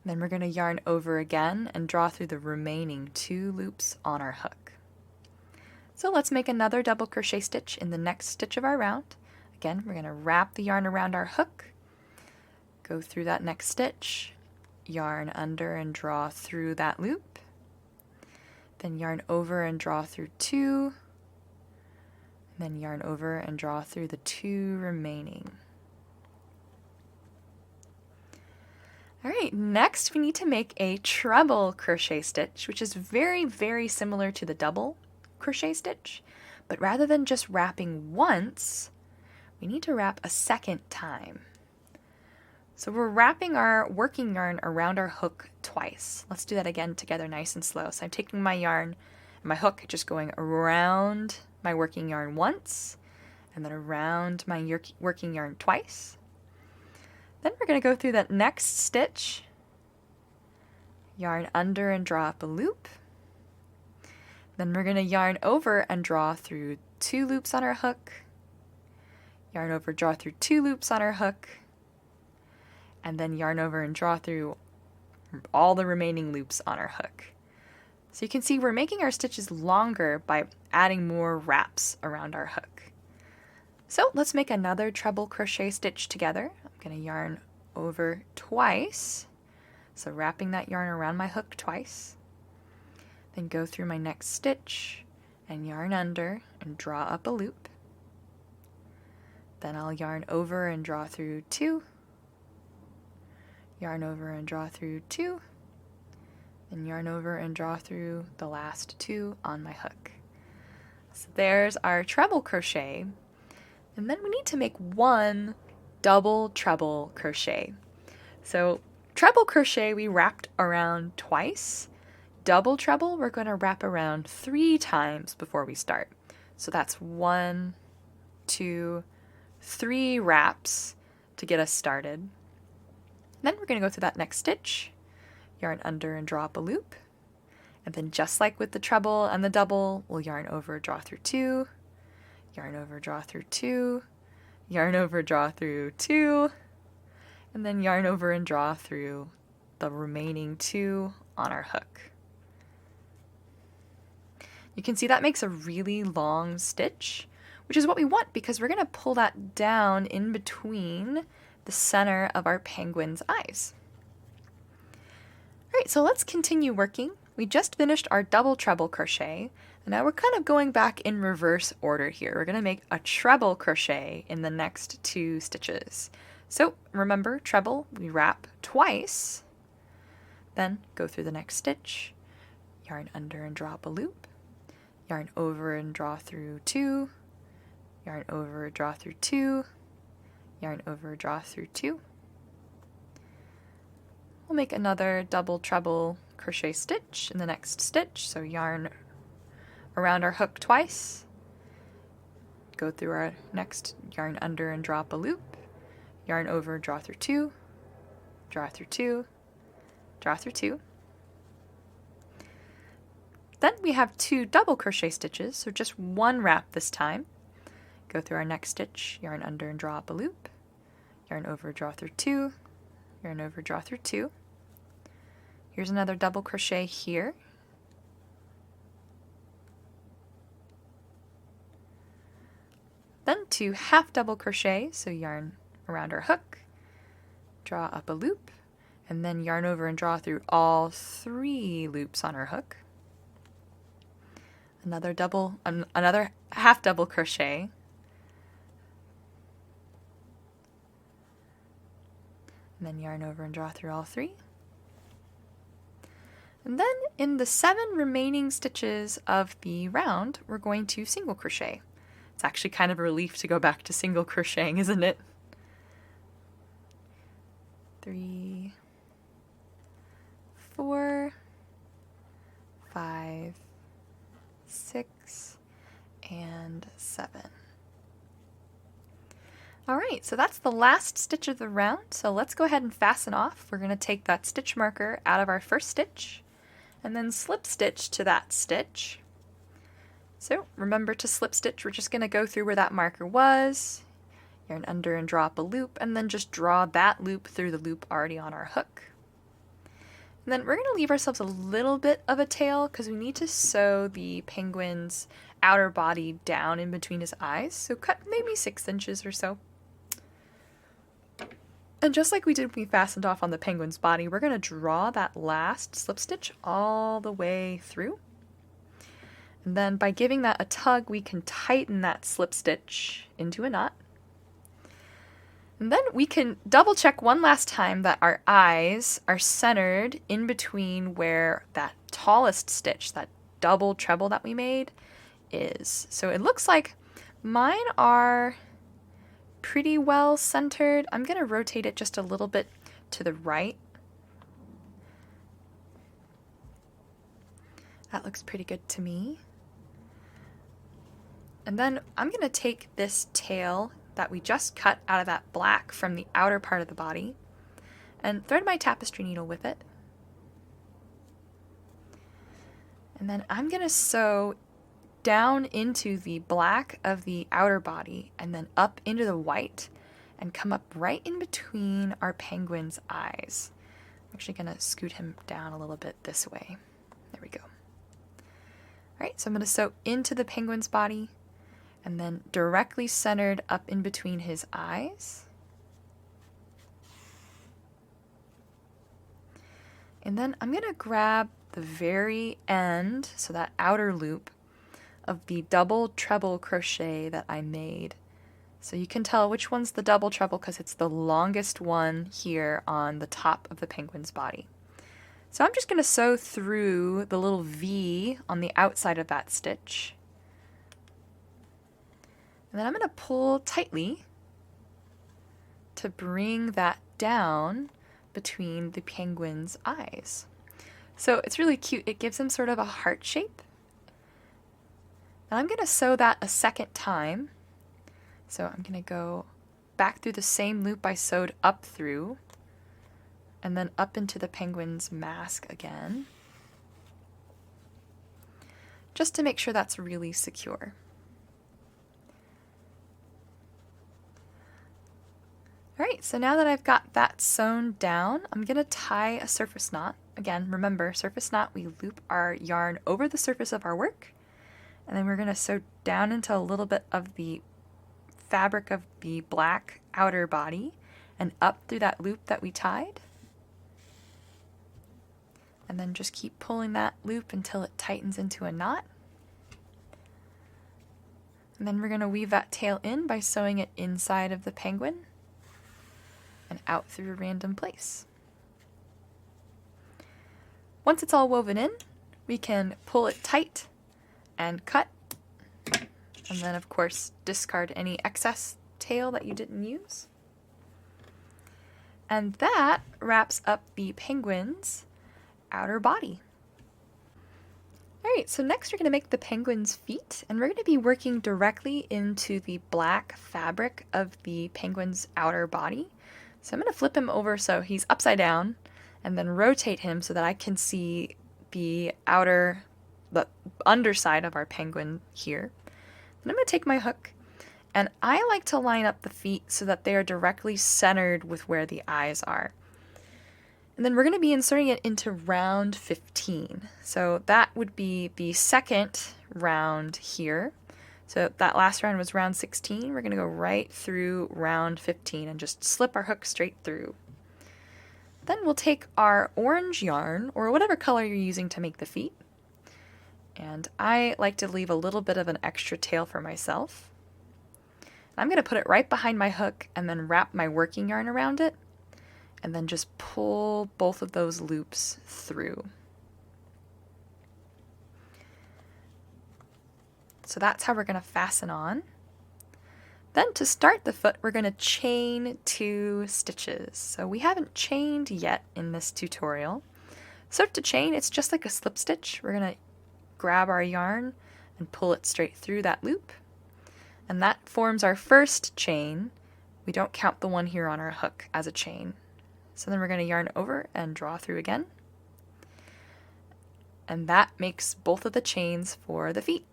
Then we're going to yarn over again and draw through the remaining 2 loops on our hook. So let's make another double crochet stitch in the next stitch of our round. Again, we're going to wrap the yarn around our hook, go through that next stitch, yarn under and draw through that loop, then yarn over and draw through 2, and then yarn over and draw through the 2 remaining. Alright, next we need to make a treble crochet stitch, which is very, very similar to the double crochet stitch, but rather than just wrapping once, we need to wrap a second time. So we're wrapping our working yarn around our hook twice. Let's do that again together nice and slow. So I'm taking my yarn and my hook, just going around my working yarn once, and then around my working yarn twice. Then we're going to go through that next stitch, yarn under and draw up a loop. Then we're going to yarn over and draw through 2 loops on our hook, yarn over, draw through 2 loops on our hook, and then yarn over and draw through all the remaining loops on our hook. So you can see we're making our stitches longer by adding more wraps around our hook. So let's make another treble crochet stitch together. I'm going to yarn over twice, so wrapping that yarn around my hook twice. Then go through my next stitch and yarn under and draw up a loop. Then I'll yarn over and draw through 2, yarn over and draw through 2, and yarn over and draw through the last 2 on my hook. So there's our treble crochet. And then we need to make one double treble crochet. So treble crochet we wrapped around twice. Double treble we're going to wrap around 3 times before we start. So that's 1, 2, 3 wraps to get us started. Then we're going to go through that next stitch, yarn under and draw up a loop. And then just like with the treble and the double, we'll yarn over, draw through 2, yarn over, draw through 2, yarn over, draw through 2, and then yarn over and draw through the remaining 2 on our hook. You can see that makes a really long stitch, which is what we want because we're going to pull that down in between the center of our penguin's eyes. All right, so let's continue working. We just finished our double treble crochet, and now we're kind of going back in reverse order here. We're going to make a treble crochet in the next 2 stitches. So remember, treble, we wrap twice, then go through the next stitch, yarn under and draw up a loop, yarn over and draw through 2, yarn over, draw through 2, yarn over, draw through 2. We'll make another double treble crochet stitch in the next stitch, so yarn around our hook twice, go through our next, yarn under and draw up a loop, yarn over, draw through 2, draw through 2, draw through 2. Then we have 2 double crochet stitches, so just 1 wrap this time. Go through our next stitch, yarn under and draw up a loop, yarn over, draw through 2, yarn over, draw through 2. Here's another double crochet here. Then 2 half double crochet, so yarn around our hook, draw up a loop, and then yarn over and draw through all 3 loops on our hook. Another half double crochet. And then yarn over and draw through all 3. And then in the 7 remaining stitches of the round, we're going to single crochet. It's actually kind of a relief to go back to single crocheting, isn't it? 3, 4, 5, 6, and 7. All right, so that's the last stitch of the round. So let's go ahead and fasten off. We're going to take that stitch marker out of our first stitch and then slip stitch to that stitch. So remember to slip stitch. We're just going to go through where that marker was, yarn under and draw up a loop, and then just draw that loop through the loop already on our hook. And then we're going to leave ourselves a little bit of a tail because we need to sew the penguin's outer body down in between his eyes. So cut maybe 6 inches or so. And just like we did when we fastened off on the penguin's body, we're going to draw that last slip stitch all the way through. And then by giving that a tug, we can tighten that slip stitch into a knot. And then we can double check one last time that our eyes are centered in between where that tallest stitch, that double treble that we made, is. So it looks like mine are pretty well centered. I'm going to rotate it just a little bit to the right. That looks pretty good to me. And then I'm going to take this tail that we just cut out of that black from the outer part of the body and thread my tapestry needle with it. And then I'm going to sew down into the black of the outer body and then up into the white and come up right in between our penguin's eyes. actually going to scoot him down a little bit this way. There we go. Alright, so I'm going to sew into the penguin's body and then directly centered up in between his eyes. And then I'm going to grab the very end, so that outer loop, of the double treble crochet that I made. So you can tell which one's the double treble because it's the longest one here on the top of the penguin's body. So I'm just going to sew through the little V on the outside of that stitch. And then I'm going to pull tightly to bring that down between the penguin's eyes. So it's really cute. It gives him sort of a heart shape. And I'm going to sew that a second time. So I'm going to go back through the same loop I sewed up through, and then up into the penguin's mask again, just to make sure that's really secure. Alright, so now that I've got that sewn down, I'm going to tie a surface knot. Again, remember, surface knot, we loop our yarn over the surface of our work, and then we're going to sew down into a little bit of the fabric of the black outer body and up through that loop that we tied. And then just keep pulling that loop until it tightens into a knot. And then we're going to weave that tail in by sewing it inside of the penguin and out through a random place. Once it's all woven in, we can pull it tight and cut, and then of course discard any excess tail that you didn't use. And that wraps up the penguin's outer body. Alright, so next we're going to make the penguin's feet, and we're going to be working directly into the black fabric of the penguin's outer body. So I'm going to flip him over so he's upside down, and then rotate him so that I can see the underside of our penguin here. Then I'm going to take my hook, and I like to line up the feet so that they are directly centered with where the eyes are. And then we're going to be inserting it into round 15. So that would be the second round here. So that last round was round 16. We're going to go right through round 15 and just slip our hook straight through. Then we'll take our orange yarn, or whatever color you're using to make the feet, and I like to leave a little bit of an extra tail for myself. I'm going to put it right behind my hook and then wrap my working yarn around it, and then just pull both of those loops through. So that's how we're going to fasten on. Then to start the foot, we're going to chain 2 stitches. So we haven't chained yet in this tutorial. So to chain, it's just like a slip stitch. We're going to grab our yarn and pull it straight through that loop. And that forms our first chain. We don't count the one here on our hook as a chain. So then we're going to yarn over and draw through again. And that makes both of the chains for the feet.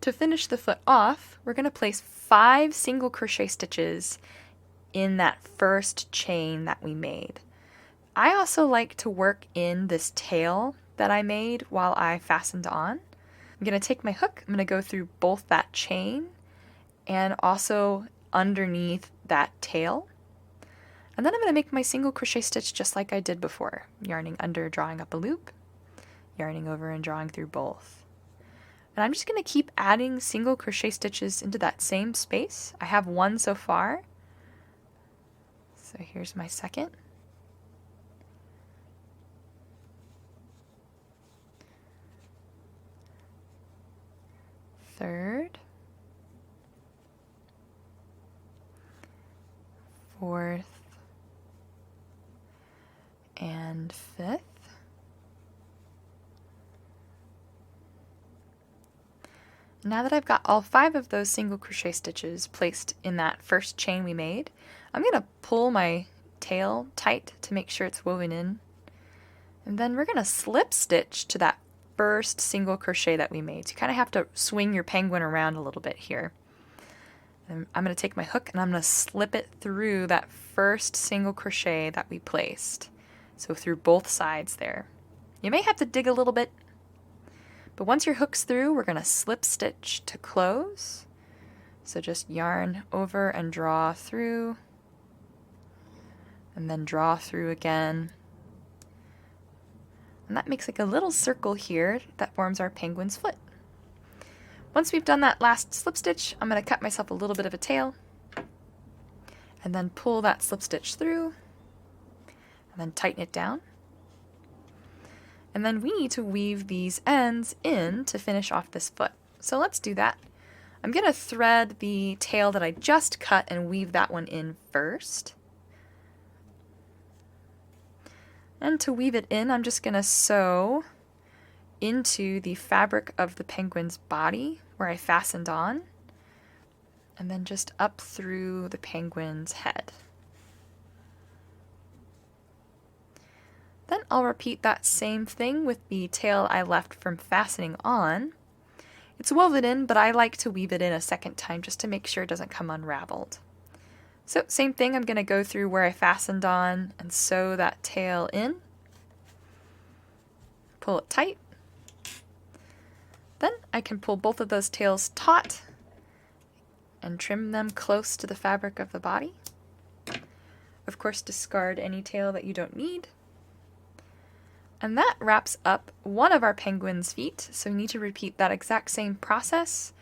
To finish the foot off, we're going to place 5 single crochet stitches in that first chain that we made. I also like to work in this tail that I made while I fastened on. I'm going to take my hook, I'm going to go through both that chain and also underneath that tail. And then I'm going to make my single crochet stitch just like I did before, yarning under, drawing up a loop, yarning over and drawing through both. And I'm just going to keep adding single crochet stitches into that same space. I have 1 so far. So here's my second. Third. Fourth. And fifth. Now that I've got all 5 of those single crochet stitches placed in that first chain we made, I'm going to pull my tail tight to make sure it's woven in. And then we're going to slip stitch to that first single crochet that we made. So you kind of have to swing your penguin around a little bit here. And I'm going to take my hook and I'm going to slip it through that first single crochet that we placed. So through both sides there. You may have to dig a little bit, but once your hook's through, we're going to slip stitch to close. So just yarn over and draw through, and then draw through again. And that makes like a little circle here that forms our penguin's foot. Once we've done that last slip stitch, I'm going to cut myself a little bit of a tail, and then pull that slip stitch through, and then tighten it down. And then we need to weave these ends in to finish off this foot. So let's do that. I'm going to thread the tail that I just cut and weave that one in first. And to weave it in, I'm just going to sew into the fabric of the penguin's body where I fastened on, and then just up through the penguin's head. Then I'll repeat that same thing with the tail I left from fastening on. It's woven in, but I like to weave it in a second time just to make sure it doesn't come unraveled. So same thing, I'm going to go through where I fastened on and sew that tail in. Pull it tight. Then I can pull both of those tails taut and trim them close to the fabric of the body. Of course, discard any tail that you don't need. And that wraps up one of our penguin's feet, so we need to repeat that exact same process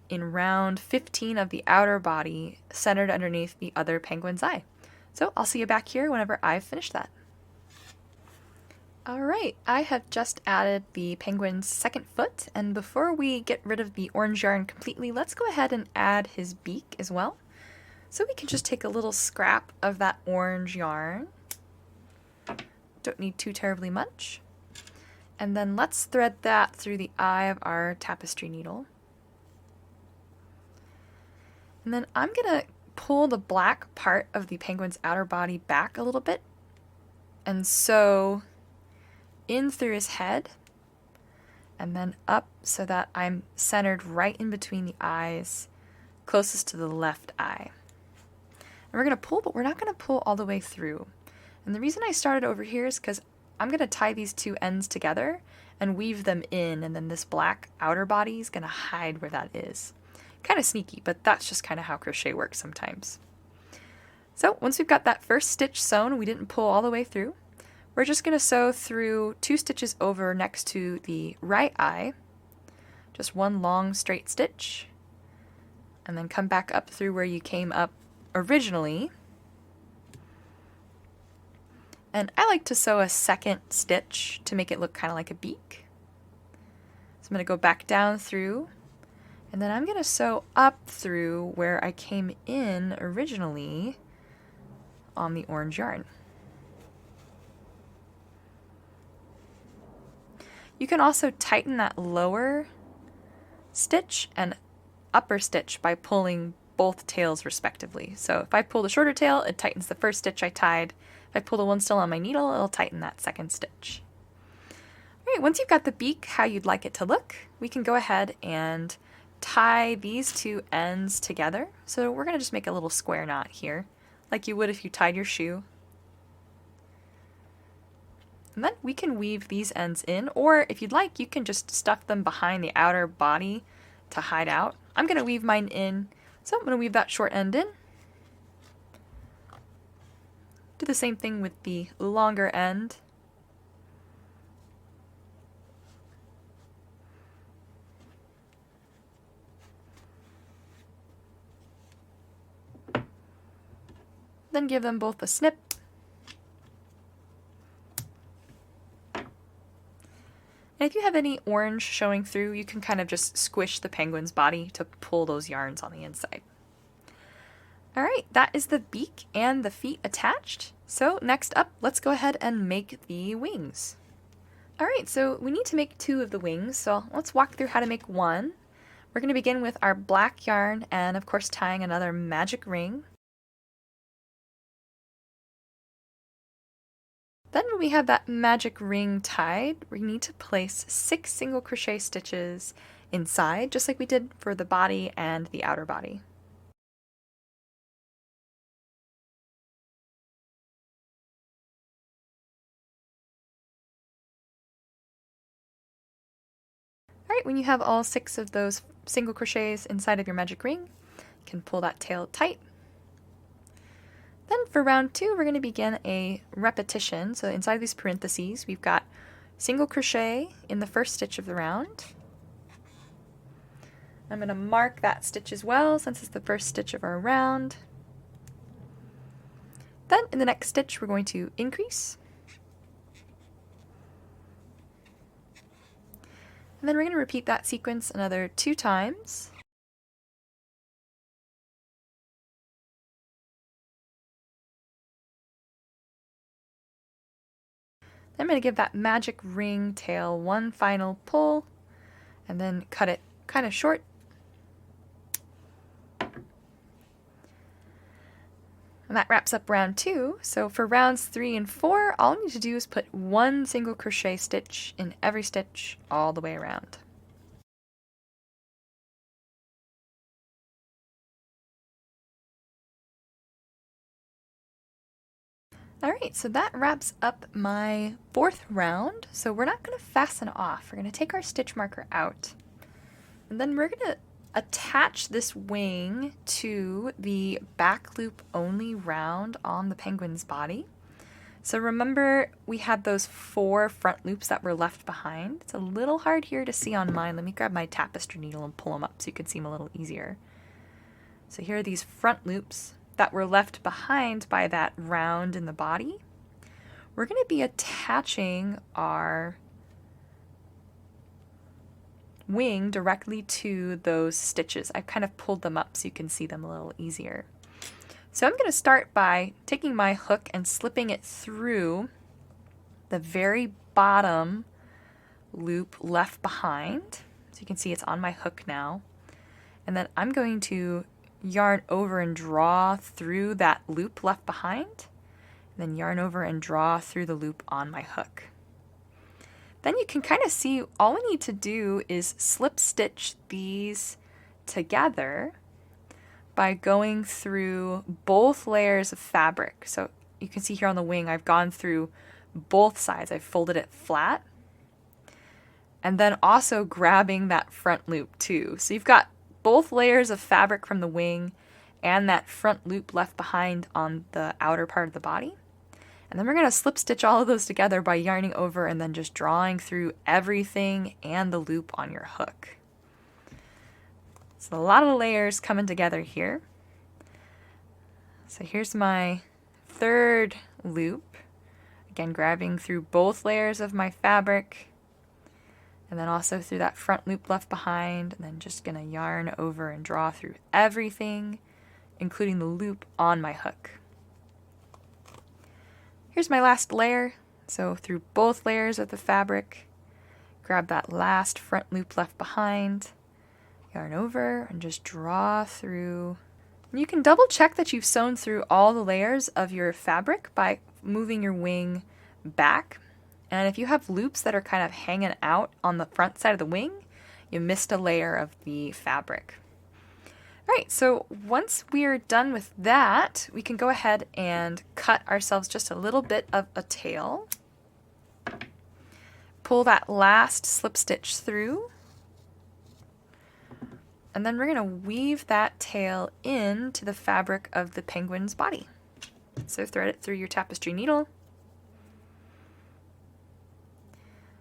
in round 15 of the outer body, centered underneath the other penguin's eye. So I'll see you back here whenever I've finished that. Alright, I have just added the penguin's second foot, and before we get rid of the orange yarn completely, let's go ahead and add his beak as well. So we can just take a little scrap of that orange yarn. Don't need too terribly much. And then let's thread that through the eye of our tapestry needle. And then I'm going to pull the black part of the penguin's outer body back a little bit and sew in through his head and then up so that I'm centered right in between the eyes, closest to the left eye. And we're going to pull, but we're not going to pull all the way through. And the reason I started over here is because I'm going to tie these two ends together and weave them in, and then this black outer body is going to hide where that is. Kind of sneaky, but that's just kind of how crochet works sometimes. So once we've got that first stitch sewn, we didn't pull all the way through, we're just going to sew through 2 stitches over next to the right eye, just one long straight stitch, and then come back up through where you came up originally. And I like to sew a second stitch to make it look kind of like a beak. So I'm going to go back down through, and then I'm going to sew up through where I came in originally on the orange yarn. You can also tighten that lower stitch and upper stitch by pulling both tails respectively. So if I pull the shorter tail, it tightens the first stitch I tied. If I pull the one still on my needle, it'll tighten that second stitch. All right, once you've got the beak how you'd like it to look, we can go ahead and tie these two ends together. So we're going to just make a little square knot here, like you would if you tied your shoe. And then we can weave these ends in, or if you'd like, you can just stuff them behind the outer body to hide out. I'm going to weave mine in, so I'm going to weave that short end in. Do the same thing with the longer end. Then give them both a snip. And if you have any orange showing through, you can kind of just squish the penguin's body to pull those yarns on the inside. Alright, that is the beak and the feet attached. So next up, let's go ahead and make the wings. Alright, so we need to make 2 of the wings, so let's walk through how to make one. We're going to begin with our black yarn and of course tying another magic ring. Then when we have that magic ring tied, we need to place 6 single crochet stitches inside, just like we did for the body and the outer body. Alright, when you have all 6 of those single crochets inside of your magic ring, you can pull that tail tight. Then for round 2, we're going to begin a repetition. So inside these parentheses, we've got single crochet in the first stitch of the round. I'm going to mark that stitch as well since it's the first stitch of our round. Then in the next stitch, we're going to increase. And then we're going to repeat that sequence another 2 times. I'm going to give that magic ring tail one final pull and then cut it kind of short. And that wraps up round 2. So for rounds 3 and 4, all I need to do is put 1 single crochet stitch in every stitch all the way around. Alright, so that wraps up my 4th round. So we're not going to fasten off. We're going to take our stitch marker out. And then we're going to attach this wing to the back loop only round on the penguin's body. So remember we had those 4 front loops that were left behind. It's a little hard here to see on mine. Let me grab my tapestry needle and pull them up so you can see them a little easier. So here are these front loops that were left behind by that round in the body. We're going to be attaching our wing directly to those stitches. I've kind of pulled them up so you can see them a little easier. So I'm going to start by taking my hook and slipping it through the very bottom loop left behind. So you can see it's on my hook now. And then I'm going to yarn over and draw through that loop left behind, and then yarn over and draw through the loop on my hook. Then you can kind of see all we need to do is slip stitch these together by going through both layers of fabric. So you can see here on the wing I've gone through both sides. I've folded it flat and then also grabbing that front loop too. So you've got both layers of fabric from the wing and that front loop left behind on the outer part of the body. And then we're going to slip stitch all of those together by yarning over and then just drawing through everything and the loop on your hook. So a lot of layers coming together here. So here's my 3rd loop. Again, grabbing through both layers of my fabric. And then also through that front loop left behind, and then just going to yarn over and draw through everything, including the loop on my hook. Here's my last layer. So through both layers of the fabric, grab that last front loop left behind, yarn over, and just draw through. And you can double check that you've sewn through all the layers of your fabric by moving your wing back. And if you have loops that are kind of hanging out on the front side of the wing, you missed a layer of the fabric. All right, so once we're done with that, we can go ahead and cut ourselves just a little bit of a tail. Pull that last slip stitch through. And then we're going to weave that tail into the fabric of the penguin's body. So thread it through your tapestry needle.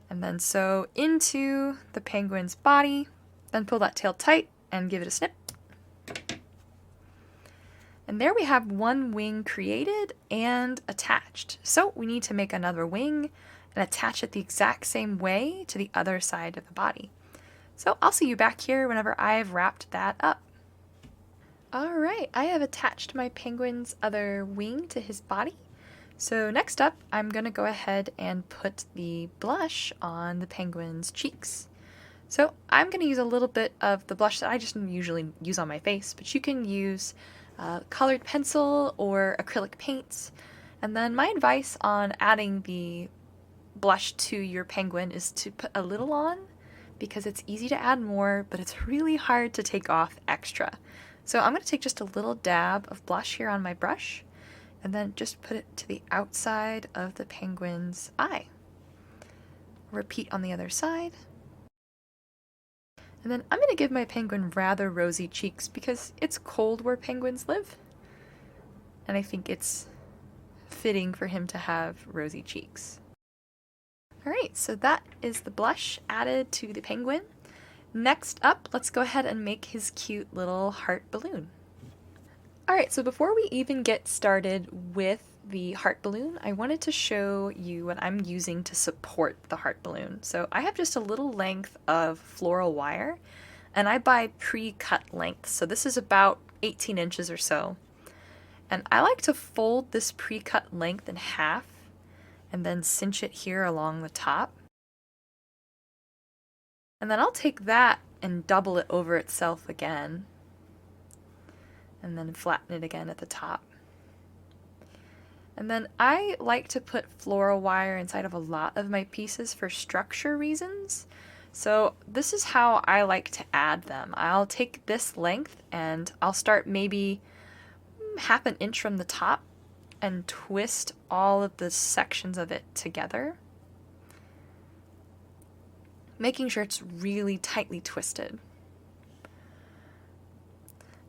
And then sew into the penguin's body, then pull that tail tight and give it a snip. And there we have one wing created and attached. So we need to make another wing and attach it the exact same way to the other side of the body. So I'll see you back here whenever I've wrapped that up. Alright, I have attached my penguin's other wing to his body. So next up, I'm going to go ahead and put the blush on the penguin's cheeks. So I'm going to use a little bit of the blush that I just usually use on my face, but you can use colored pencil or acrylic paints. And then my advice on adding the blush to your penguin is to put a little on, because it's easy to add more, but it's really hard to take off extra. So I'm going to take just a little dab of blush here on my brush, and then just put it to the outside of the penguin's eye. Repeat on the other side. And then I'm going to give my penguin rather rosy cheeks because it's cold where penguins live. And I think it's fitting for him to have rosy cheeks. Alright, so that is the blush added to the penguin. Next up, let's go ahead and make his cute little heart balloon. Alright, so before we even get started with the heart balloon, I wanted to show you what I'm using to support the heart balloon. So I have just a little length of floral wire, and I buy pre-cut length. So this is about 18 inches or so. And I like to fold this pre-cut length in half and then cinch it here along the top. And then I'll take that and double it over itself again, and then flatten it again at the top. And then I like to put floral wire inside of a lot of my pieces for structure reasons. So this is how I like to add them. I'll take this length and I'll start maybe half an inch from the top and twist all of the sections of it together, making sure it's really tightly twisted.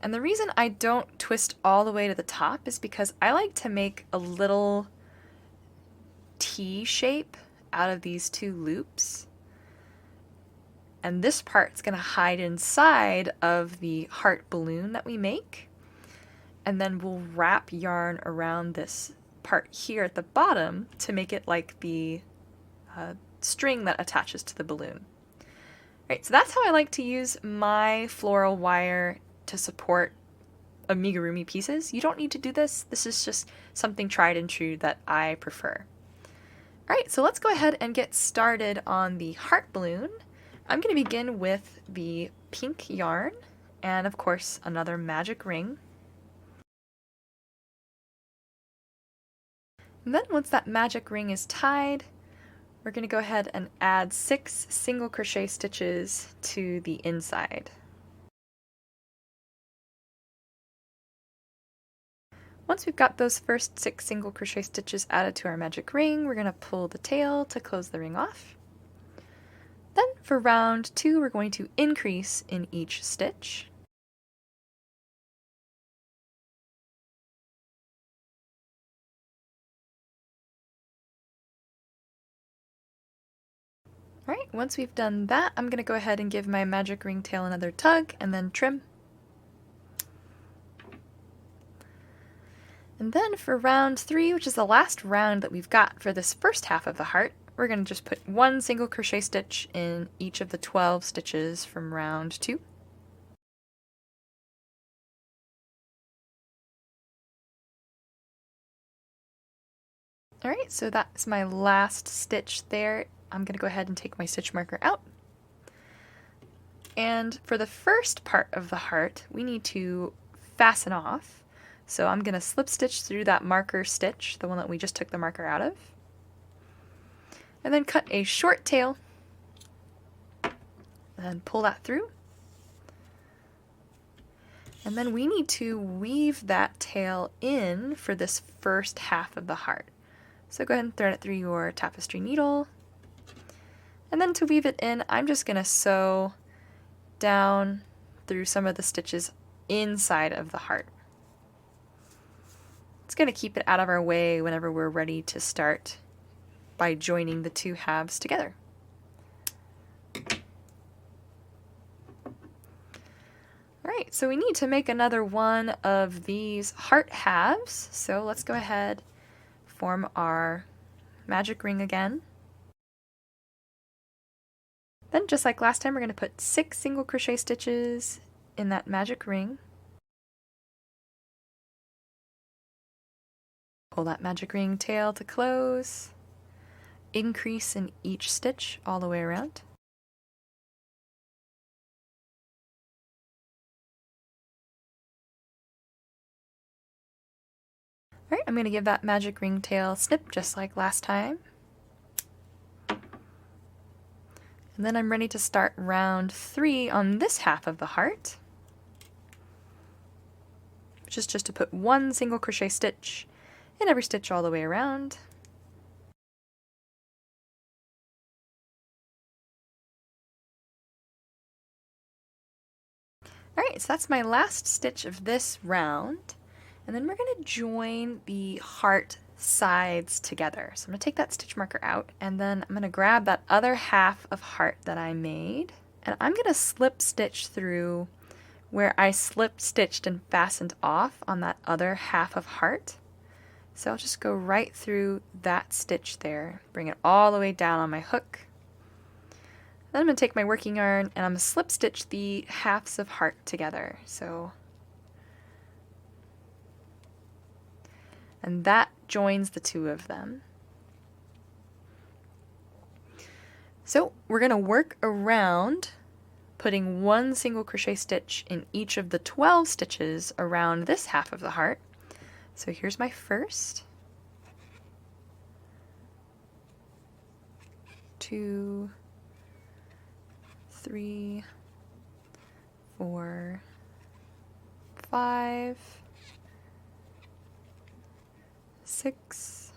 And the reason I don't twist all the way to the top is because I like to make a little T shape out of these two loops. And this part's going to hide inside of the heart balloon that we make. And then we'll wrap yarn around this part here at the bottom to make it like the string that attaches to the balloon. Right, so that's how I like to use my floral wire to support amigurumi pieces. You don't need to do this. This is just something tried and true that I prefer. Alright, so let's go ahead and get started on the heart balloon. I'm going to begin with the pink yarn and of course another magic ring. And then once that magic ring is tied, we're going to go ahead and add 6 single crochet stitches to the inside. Once we've got those first 6 single crochet stitches added to our magic ring, we're going to pull the tail to close the ring off. Then for round 2, we're going to increase in each stitch. Alright, once we've done that, I'm going to go ahead and give my magic ring tail another tug and then trim. And then for round 3, which is the last round that we've got for this first half of the heart, we're going to just put 1 single crochet stitch in each of the 12 stitches from round 2. Alright, so that's my last stitch there. I'm going to go ahead and take my stitch marker out. And for the first part of the heart, we need to fasten off. So I'm going to slip stitch through that marker stitch, the one that we just took the marker out of, and then cut a short tail, and then pull that through. And then we need to weave that tail in for this first half of the heart. So go ahead and thread it through your tapestry needle. And then to weave it in, I'm just going to sew down through some of the stitches inside of the heart. It's going to keep it out of our way whenever we're ready to start by joining the two halves together. Alright, so we need to make another one of these heart halves, so let's go ahead, form our magic ring again. Then just like last time, we're going to put 6 single crochet stitches in that magic ring. Pull that magic ring tail to close, increase in each stitch all the way around. Alright, I'm going to give that magic ring tail snip just like last time. And then I'm ready to start round 3 on this half of the heart, which is just to put 1 single crochet stitch in every stitch all the way around. Alright, so that's my last stitch of this round. And then we're going to join the heart sides together. So I'm going to take that stitch marker out, and then I'm going to grab that other half of heart that I made, and I'm going to slip stitch through where I slip stitched and fastened off on that other half of heart. So I'll just go right through that stitch there, bring it all the way down on my hook. Then I'm going to take my working yarn and I'm going to slip stitch the halves of heart together. And that joins the two of them. So we're going to work around putting one single crochet stitch in each of the 12 stitches around this half of the heart. So here's my first, 2, 3, 4, 5, 6,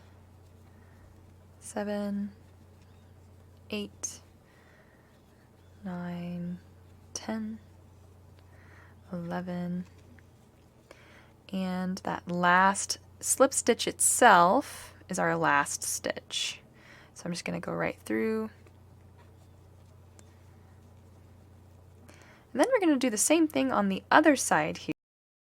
7, 8, 9, 10, 11, and that last slip stitch itself is our last stitch. So I'm just going to go right through. And then we're going to do the same thing on the other side here.